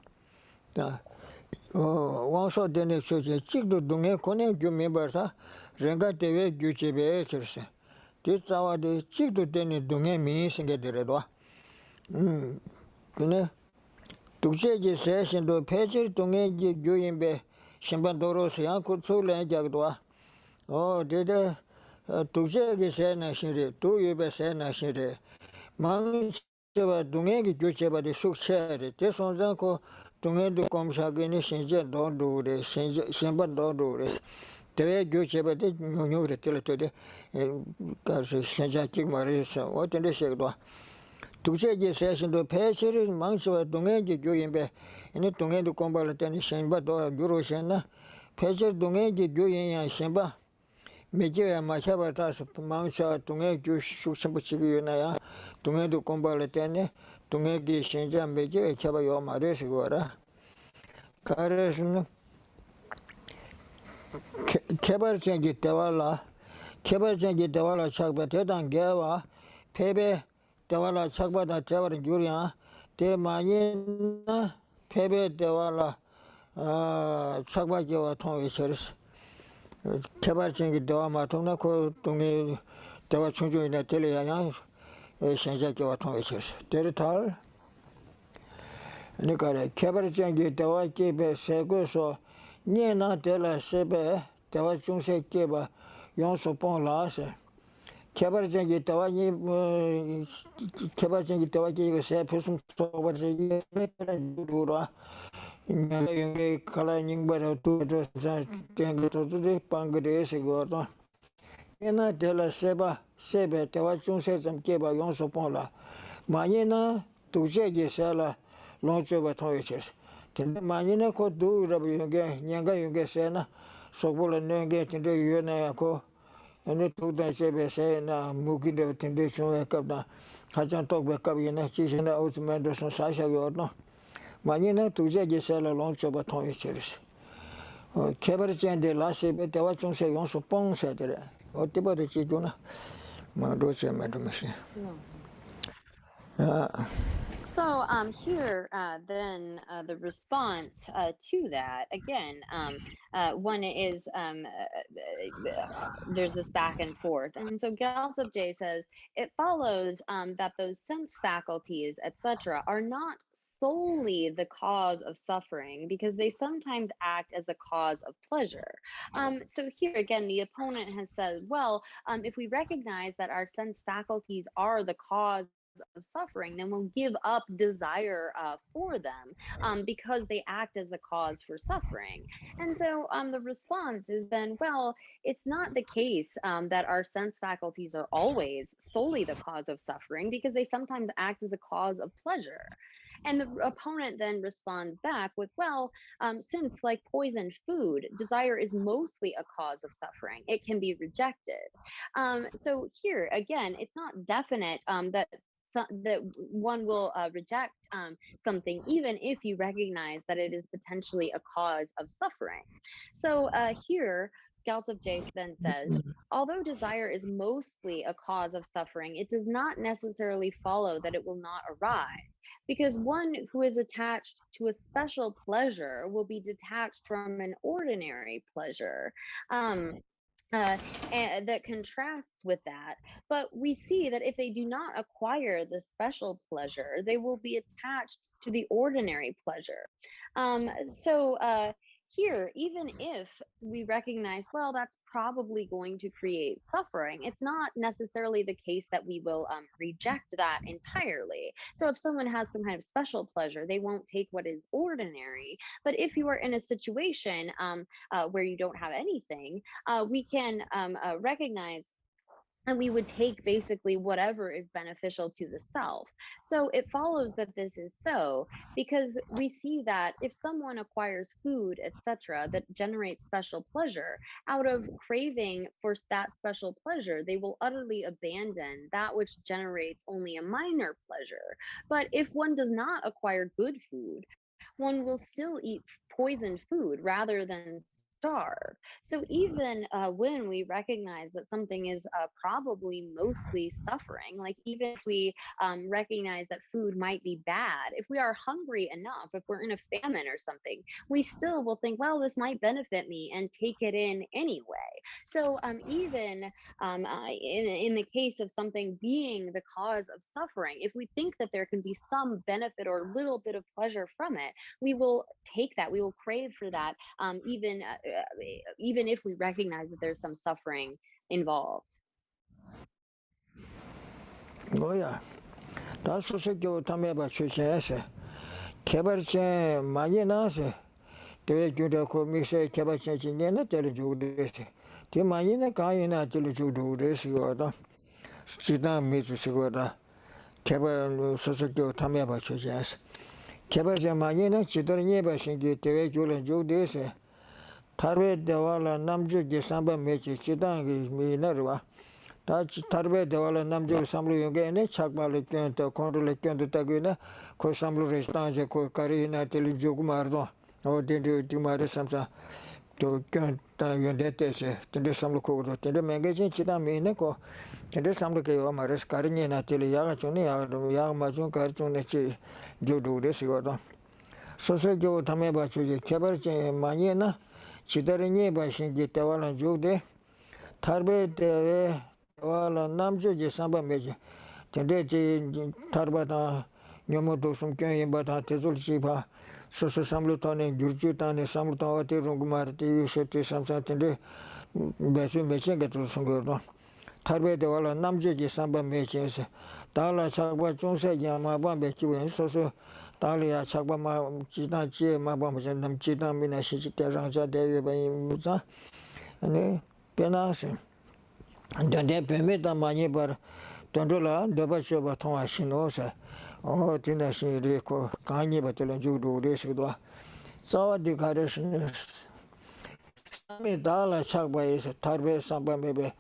Wangso dene choche chikdo dunge kone gyu membersa renga tewe gyu chebe chirse. Di tsawa de chikdo dene dunge mii singe dire doa. Kune tukche ji se shindo pechir dunge ji gyu yinbe shimban doro se yang kutsu len jag doa. Dede tukche ji se na shinre, tu yube se na shinre. Mang cheba dunge gi gyu cheba de shuk che re. Te sonzang ko tunge du komshagini shenje dondo re, shenba dondo re. Tewe gyu cheba de nyonyo re tila tode karsi shenja kikma re sa, o tende shekdwa. Tukche je seshindo pechiri mangchiwa tunge gi gyu yinbe, ine tunge du kombala teni shenba do gyuro shenna, pechiri tunge gi gyu yinyan shenba, mekiwa machaba tasa mangchiwa tunge gyu shukchambu chigi yunaya, tunge du kombala teni, tunge gi shenja mekiwa chaba yo ma re sigora. Karesunu kebar chengi tewala 개발전기 대화라 착바 대단 개와 패배 대화라 착바다 재활은 유리야 대만이나 패배 대화라 착바기와 통해서스 개발전기 대화 마통나 그 동에 대화 충족이나 teleyanya 현재기와 통해서스 데르탈 그러니까 개발전기 대화 기배 세고서 니나 텔라 세배 대화 중세 기바 용서 본라세 개발전기 대화니 개발전기 대화기 세 표승 소버지 루라 인간의 칼라닝바로 두도 땡도도 방그레스 거도 에나 텔라 세바 세베 대화 중세 좀 기바 용서 본라 마니나 두제기 살라 론초바 토이체스 근데 마니나 코 두라비 용게 냥가 용게 세나 속불은 내게 진짜 유연하고 어느 도다세베세나 무기도 tin데 쇼에깝다 하장 똑백갑이나 지신의 오즈멘도선 사샤고노 마니나 두제게셀라 론초바 통이체르스 개발전데 라세베 대화 중세 용수 뽕세들에 어디버도 지구나 마도체메도메시 So here, then the response to that, again, one is there's this back and forth. And so Gyaltsab says, it follows that those sense faculties, etc., are not solely the cause of suffering because they sometimes act as a cause of pleasure. So here again, the opponent has said, well, if we recognize that our sense faculties are the cause of suffering, then we'll give up desire for them because they act as a cause for suffering. And so the response is then, well, it's not the case that our sense faculties are always solely the cause of suffering because they sometimes act as a cause of pleasure. And the opponent then responds back with, well, since like poisoned food, desire is mostly a cause of suffering. It can be rejected. So here, again, it's not definite that one will reject something even if you recognize that it is potentially a cause of suffering. So here, Gyaltsab then says, although desire is mostly a cause of suffering, it does not necessarily follow that it will not arise, because one who is attached to a special pleasure will be detached from an ordinary pleasure. And that contrasts with that. But we see that if they do not acquire the special pleasure, they will be attached to the ordinary pleasure. Here, even if we recognize, well, that's probably going to create suffering, it's not necessarily the case that we will reject that entirely. So if someone has some kind of special pleasure, they won't take what is ordinary. But if you are in a situation where you don't have anything, we can recognize and we would take basically whatever is beneficial to the self. So it follows that this is so because we see that if someone acquires food, etc., that generates special pleasure, out of craving for that special pleasure, they will utterly abandon that which generates only a minor pleasure. But if one does not acquire good food, one will still eat poisoned food rather than starve. So even when we recognize that something is probably mostly suffering, like even if we recognize that food might be bad, if we are hungry enough, if we're in a famine or something, we still will think, well, this might benefit me and take it in anyway. So even in the case of something being the cause of suffering, if we think that there can be some benefit or little bit of pleasure from it, we will take that, we will crave for that, even if we recognize that there's some suffering involved. 뭐야? 다 소식교 담에봐 주셔서 개발체 많이 나서 대외 주도고 미세 개발체 진행은 때려주고서 그 많이는 가이나 때려주고서 지난 미주시고다 개발 소식교 담에봐 주셔서 개발체 많이는 지도를 예배신기 대외 교련 주고서 타르베 대화라 남주기 삼바 매치 지당이 미나르와 다 타르베 대화라 남주 삼루 용게네 착발을 껴도 컨트롤을 껴도 따기나 그 삼루 레스탄제 그 카리나 텔리조고 마르도 어디디 디마르 삼사 to ta Detached, the Samlo Kodo, the magazine Chita Mineko, and the Samlo Keo Maris Carina Tele Yagachuni, Yamazun Cartunici, Judo, this Yoda. So said Joe Tameba to the Cabaret Manina, Chidarini by Shingitawala Jude, Tarbe de Wala Namju, Samba Major, Tendeti Tarbata, Yomoto, some Kay, but Tezul Shiba. So Samlutone, Gurjutane, Samlutawati, Rungumarti, Sheti, Samsatende, Besu Machine get to Sungurno. Tarbe de Walla Namji, Samba Machines, Dala Chagba Junsa, Yamaba, Becky, so Dalia Chagba, Chita, Mabam, and Chita, Mina, Shita, Ranja, Devi, Muza, and Penasi. And then they permit the money, but Tondola, Dobashoba Tomashinosa, or Tinashi Rico, Kanye, but Judo, this would. So the Kadeshin Sami Dala Chagba is a Tarbe Samba maybe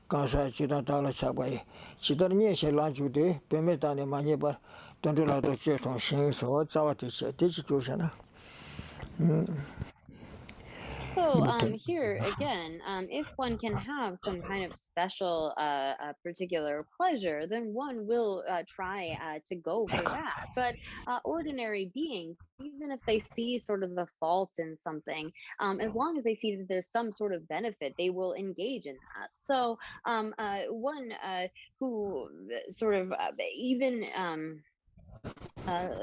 Kansa Chita Dala Chagba. Chitania Lanjude, Permitani Maniba, Tondola do Cheton Shins or Zawati, Digital. So here again, if one can have some kind of special, particular pleasure, then one will try to go for that. But ordinary beings, even if they see sort of the fault in something, as long as they see that there's some sort of benefit, they will engage in that. So one who sort of even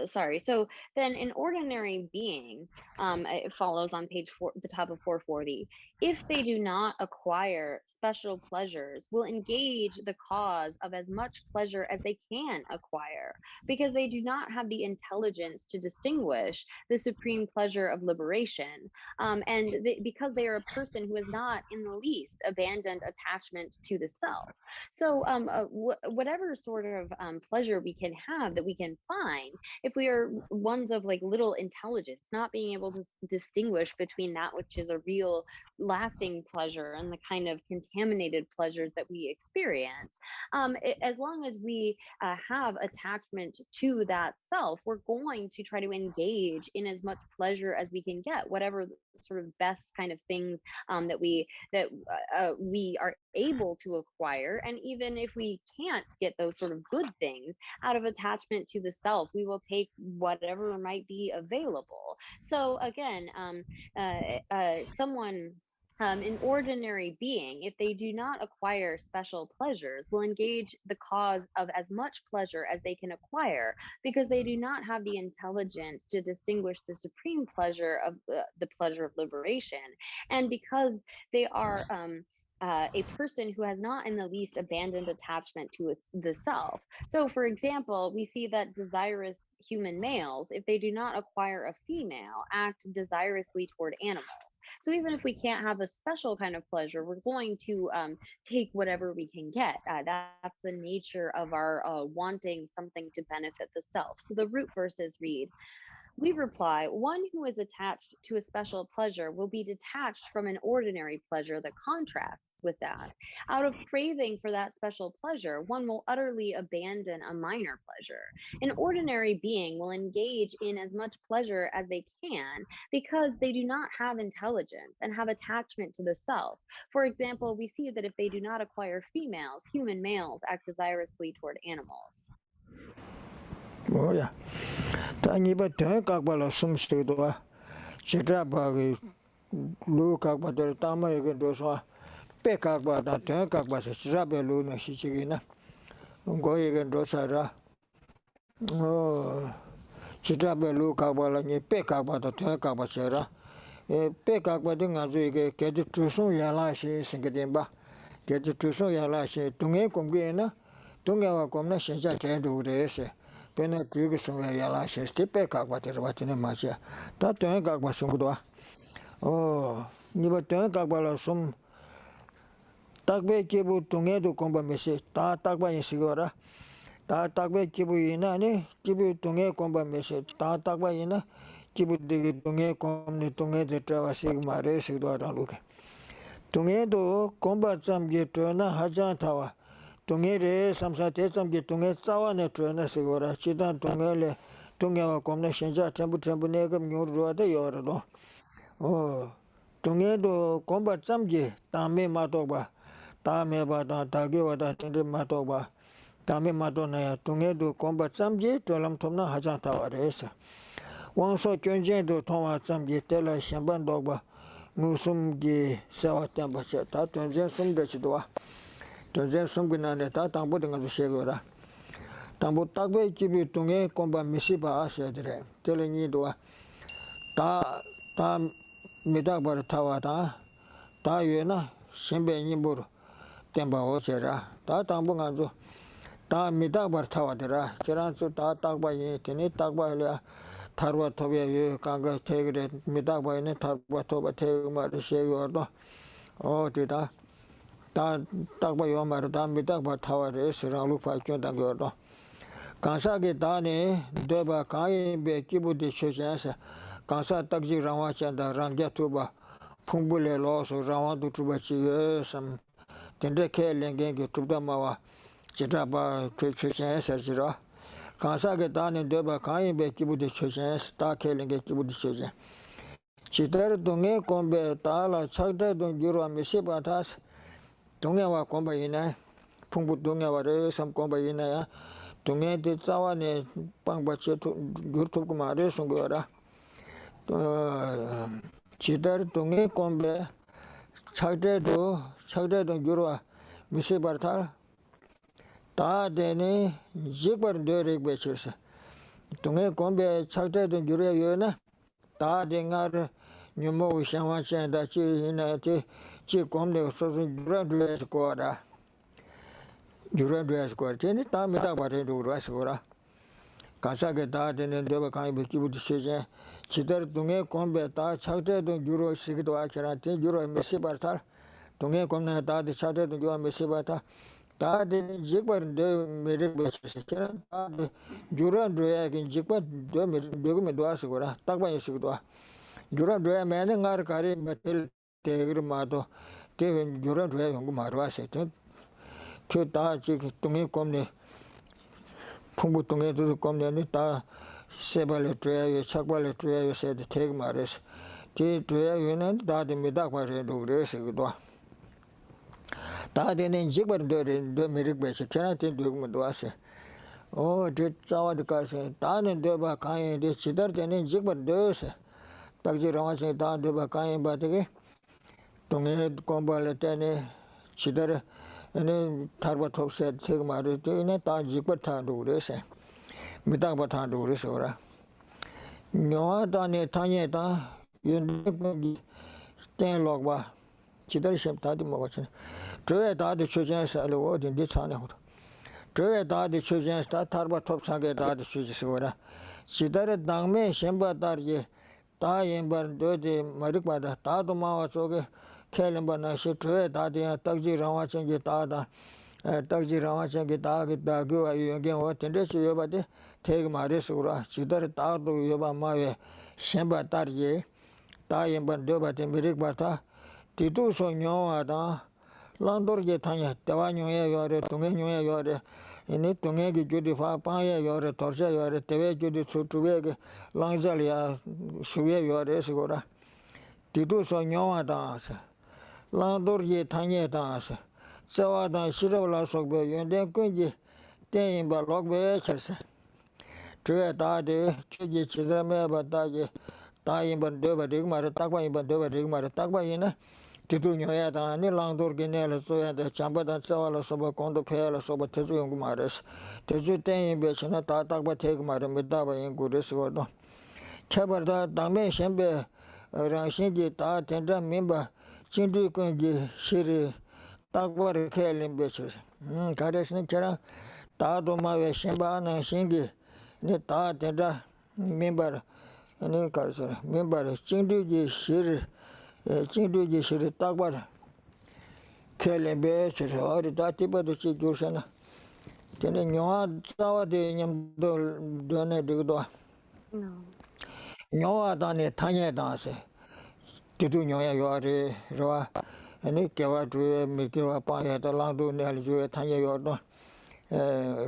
sorry. So then an ordinary being, it follows on the top of 440. If they do not acquire special pleasures, will engage the cause of as much pleasure as they can acquire, because they do not have the intelligence to distinguish the supreme pleasure of liberation. Because they are a person who has not in the least abandoned attachment to the self. So whatever sort of pleasure we can have that we can find, if we are ones of like little intelligence, not being able to distinguish between that which is a real lasting pleasure and the kind of contaminated pleasures that we experience, as long as we have attachment to that self, we're going to try to engage in as much pleasure as we can get, whatever sort of best kind of things that we are able to acquire. And even if we can't get those sort of good things out of attachment to the self, we will take whatever might be available. So again, someone, an ordinary being, if they do not acquire special pleasures, will engage the cause of as much pleasure as they can acquire, because they do not have the intelligence to distinguish the supreme pleasure of the pleasure of liberation. And because they are a person who has not in the least abandoned attachment to the self. So, for example, we see that desirous human males, if they do not acquire a female, act desirously toward animals. So even if we can't have a special kind of pleasure, we're going to take whatever we can get. That's the nature of our wanting something to benefit the self. So the root verses read, we reply, one who is attached to a special pleasure will be detached from an ordinary pleasure that contrasts with that. Out of craving for that special pleasure, one will utterly abandon a minor pleasure. An ordinary being will engage in as much pleasure as they can because they do not have intelligence and have attachment to the self. For example, we see that if they do not acquire females, human males act desirously toward animals. Oh, yeah. Tani ba ten kakbala sumste doa. Chitra bagi lu kakba del tama yeke dosa. Pe kakba da ten kakba se chitra be lu na shichigina. Go yeke dosa ra. Oh, chitra be lu kakba la ni pe kakba da ten kakba se ra. Pe kakba di nga zu yeke kedi tusun yala shi singedin ba. Kedi tusun yala shi tungen kumge na. Tungen wa kumna shincha ten du re se. Pena tuiga sunga yala shesti pe kakwa tira watine machia. Ta tuyen kakwa sungudwa. Oh, niba tuyen kakwa la sum. Takbe kibu tunge du komba mesi. Ta takba insigora. Ta takbe kibu ina ni. Kibu tunge komba mesi. Ta takba ina. Kibu digi tunge komni tunge de trawa sigma re sigdwa raluke. Tunge du komba tsamgi tuyana hajan tawa. Tunge re samsa te tsamgi tunge tsawa ne tuyana sigora. Chidan tunge le tunge wa komna shenja tembu nega mnyur ruwa de yora do. Oh, 동해도 공부 점지 다음에 마도바 다음에 봐다 다기와다 텐데 마도바 다음에 마도나야 동해도 공부 점지 돌람 톰나 하자 타와레스 원소 견제도 통화 점지 때라 샴반도바 무슨기 세웠담바체 다 전쟁 숨되지도와 전쟁 숨기나네 다 당보된 것도 शेगो라 당보 딱배 집이 동해 공부 미시바 아셔드레 teleni도와 다 미다바르 타와다 다유나 신배님으로 템바오체라 다 당봉안조 다 미다바르 타와데라 계란수 다 딱바이 되니 딱바려 타르와 토베 강가 태그레 미다바이네 타르와 토바 태그마르 셰요도 어디다 다 딱바요 마르 다 미다바 타와레 스랑루파 쿄당거도 간사게 다네 데바 카이베 키부디 쇼샤사 간사 딱지 라와찬다 랑갸투바 풍불레 로소 라와두 투바치 섬 텐데케 랭겐게 투다마와 지다바 최최샤서지라 간사게 다네 데바 카이베 키부디 쇼샤사 타케 랭게 키부디 쇼샤 지다르 동에 콤베 타라 차데 동 유로 미시바타스 동해와 콤바이나 풍부 동해와레 섬 콤바이나야 동해대 자와네 빵바체 유튜브 말에 송거라 지다르 동해 콤베 차데도 유로 미시바타 다데네 지버르데레 베치스 동해 콤베 차데도 유로 요나 다데가르 뉴모 샤와찬다 치히나테 치 콤데 소소 유라드레스 거라 유라드레스 거테니 타미다 바테도 라스고라 간사게 다데네 데바 카이 베키부디 세제 지다르 동해 콤베 다 차데도 유로 시기도 아케라테 유로 메시바타 동해 콤나 다데 차데도 유로 메시바타 다데 지버르데 메르 베치스케라 다데 유라드레야긴 지버 데 메르 도아스고라 딱바이 시기도 유라드레야 메네 가르 가리 메텔 대그르 마도 대 유라드레야 연구 마르와세 다 지금 동해 꼼네 풍부 동해도 꼼네니 다 세발레 트레야 착발레 트레야 세데 태그 마레스 티 트레야는 다데미다 과레도 그래서도 다데는 지버르데 메릭베시 캐나테 도금도 와세 데 자와드카세 다는 데바 카이데 지더데는 지버르데세 딱지 라와세 다 데바 카이 바데게 동해 꼼발레테네 지더르 ene tarba topse theg mare te ne ta jikpa thandu rese mitaba thandu rese ora nyoa ta ne thanye ta yende gi ten logba chidar shem ta di mo chane tre ta de chojen sa lo o din de chane ho tre ta de chojen sta tarba top sange ta de chojen ora chidar dangme shemba tar ye ta yembar do de marikba da ta do ma wa choge 켈렘바나 시트에 다디야 딱지 라와창게 다다 딱지 라와창게 다게 다고 유연게 와 텐데스 요바데 태그 마레스고라 지다르 다도 요바 마웨 셴바 따르게 다임반 도바데 미릭바타 디두소 뇨와다 란도르게 타냐 대와뇨에 요레 동해뇨에 요레 이니 동해기 주디 파파에 요레 torse 요레 테베 주디 수투베게 랑잘이야 슈에 요레스고라 디두소 뇨와다 란도르게 타냐다스 자와다 시로라 속베 연데 끈지 땡임바 록베 쳤어 트에다데 키지 치드메 바다게 다임반 데바데 마르 딱바임반 데바데 마르 딱바이나 디두뇨야다 니 란도르게 네라 소야데 참바다 자와라 소바 콘도 페라 소바 테주 연구 마르스 테주 땡임베 치나 다 딱바 테그 마르 미다바 연구르스고도 케버다 담메 셴베 랑신기 다 텐다 멤버 진주 건기 시리 딱바르 켈림 베스 가레스는 케라 다도 마웨 셴바나 신기 네다 텐다 멤버 네 가서 멤버 진주기 시리 딱바르 켈림 베스 어디 다 티바도 치교샤나 테네 뇨아 자와데 냠도 도네 디고도 뇨아 다네 타nye 다세 tidu nyoya yore roa ene kewa tu me kewa pa ya ta lang do ne ali jo thanya yo do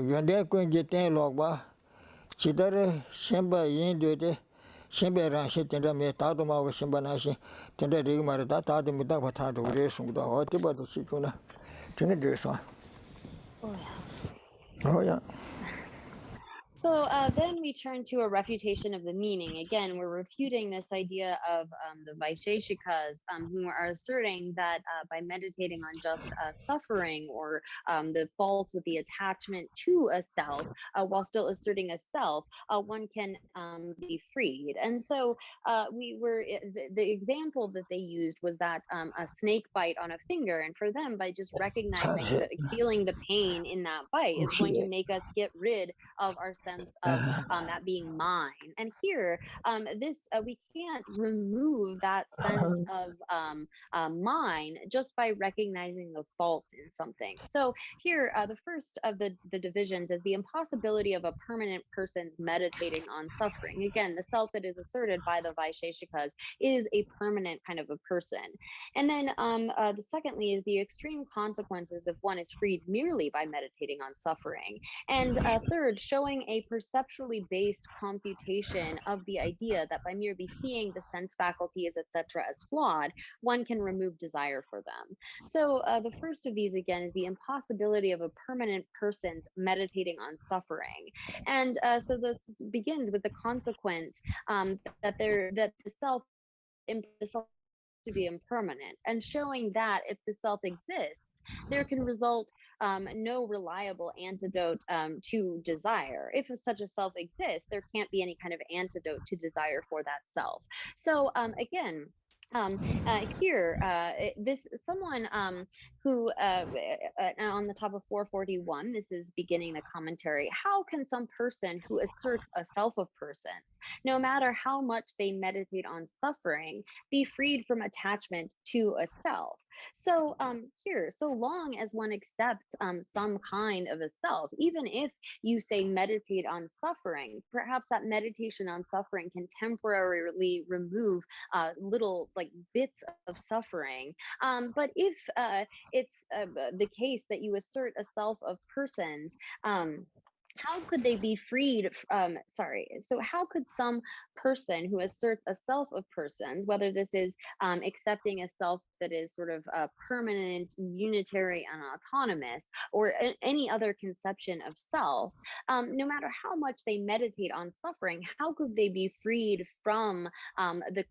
yande ko je ten log ba chidar shemba yin de Shimberan shit and me Taduma Shimbanashi, Tenda Rigmar, Tatadim Dapatato, Resum, the Otiba to Sikuna, Tenedris one. Oh, yeah. Oh, yeah. So then we turn to a refutation of the meaning. Again, we're refuting this idea of the Vaisesikas who are asserting that by meditating on just suffering or the faults with the attachment to a self, while still asserting a self, one can be freed. And so the example that they used was that a snake bite on a finger. And for them, by just recognizing, feeling the pain in that bite is going to make us get rid of our sense of that being mine. And here, we can't remove that sense of mine just by recognizing the faults in something. So here, the first of the divisions is the impossibility of a permanent person's meditating on suffering. Again, the self that is asserted by the Vaiseshikas is a permanent kind of a person. And then the secondly is the extreme consequences if one is freed merely by meditating on suffering. And third, showing a perceptually based computation of the idea that by merely seeing the sense faculties, etc., as flawed, one can remove desire for them. So the first of these, again, is the impossibility of a permanent person's meditating on suffering. And so this begins with the consequence that the self to be impermanent, and showing that if the self exists, there can result no reliable antidote to desire. If such a self exists, there can't be any kind of antidote to desire for that self. So again, here, this someone who on the top of 441, this is beginning the commentary. How can some person who asserts a self of persons, no matter how much they meditate on suffering, be freed from attachment to a self? So here, so long as one accepts some kind of a self, even if you say meditate on suffering, perhaps that meditation on suffering can temporarily remove little like bits of suffering. But if it's the case that you assert a self of persons, how could they be freed? So how could some person who asserts a self of persons, whether this is accepting a self that is sort of permanent, unitary, and autonomous, or any other conception of self, no matter how much they meditate on suffering, how could they be freed from the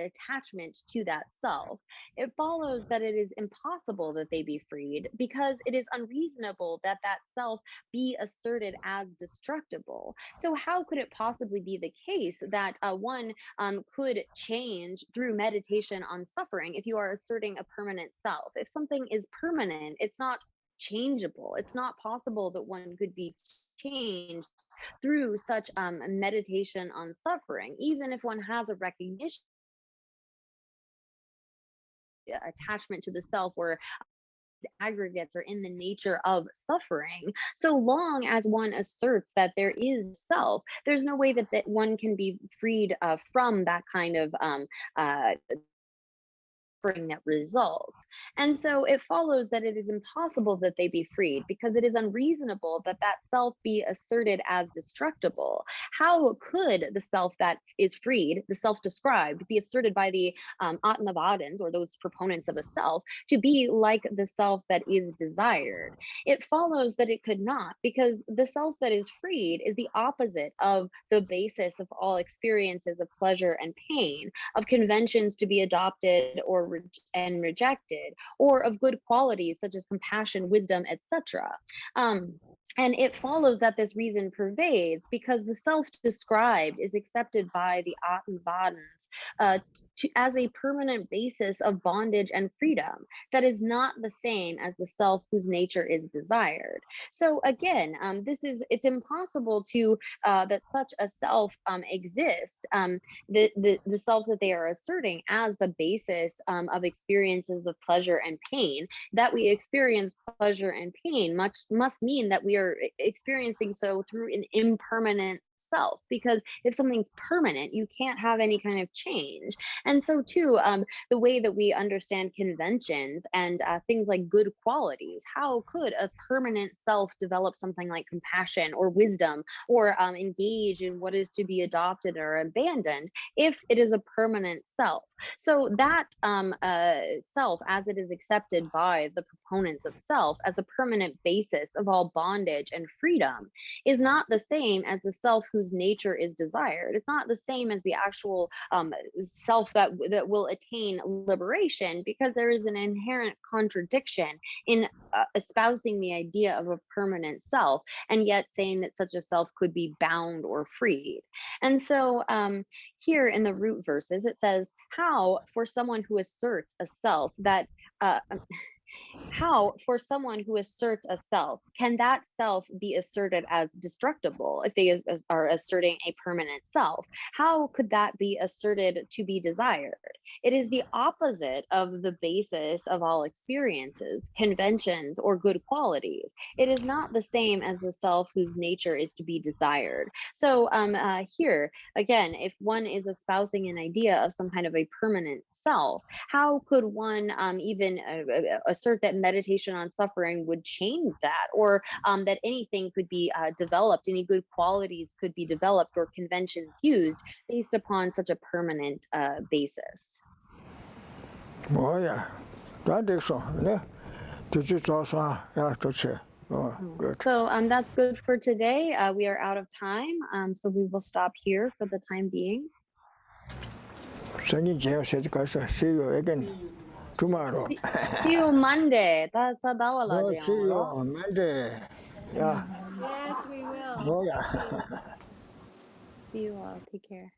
attachment to that self? It follows that it is impossible that they be freed because it is unreasonable that that self be asserted as destructible. So how could it possibly be the case that one could change through meditation on suffering if you are asserting a permanent self? If something is permanent, it's not changeable. It's not possible that one could be changed through such meditation on suffering, even if one has a recognition attachment to the self or aggregates are in the nature of suffering. So long as one asserts that there is self, there's no way that one can be freed from that kind of suffering that results. And so it follows that it is impossible that they be freed because it is unreasonable that that self be asserted as destructible. How could the self that is freed, the self described, be asserted by the Atmavadins, or those proponents of a self, to be like the self that is desired? It follows that it could not, because the self that is freed is the opposite of the basis of all experiences of pleasure and pain, of conventions to be adopted or rejected, or of good qualities such as compassion, wisdom, etc. And it follows that this reason pervades because the self described is accepted by the Atmavadins as a permanent basis of bondage and freedom that is not the same as the self whose nature is desired. So again, it's impossible to that such a self exists, the self that they are asserting as the basis of experiences of pleasure and pain. That we experience pleasure and pain must mean that we are experiencing so through an impermanent self, because if something's permanent, you can't have any kind of change. And so too, the way that we understand conventions and things like good qualities, how could a permanent self develop something like compassion or wisdom, or engage in what is to be adopted or abandoned, if it is a permanent self? So that self, as it is accepted by the proponents of self as a permanent basis of all bondage and freedom, is not the same as the self whose nature is desired. It's not the same as the actual self that will attain liberation, because there is an inherent contradiction in espousing the idea of a permanent self, and yet saying that such a self could be bound or freed. And so here in the root verses, it says, how for someone who asserts a self that how for someone who asserts a self can that self be asserted as destructible if they are asserting a permanent self? How could that be asserted to be desired? It is the opposite of the basis of all experiences, conventions, or good qualities. It is not the same as the self whose nature is to be desired. So here again, if one is espousing an idea of some kind of a permanent self, how could one even assert that meditation on suffering would change that, or that anything could be developed, any good qualities could be developed or conventions used based upon such a permanent basis? Oh yeah, that is so. Yeah, did you also? Yeah, that's it. Oh, good. So that's good for today. We are out of time, so we will stop here for the time being. See you again tomorrow. See you Monday. That's a Oh, see you on Monday. Yeah. Yes, we will. Oh, yeah. See you all. Take care.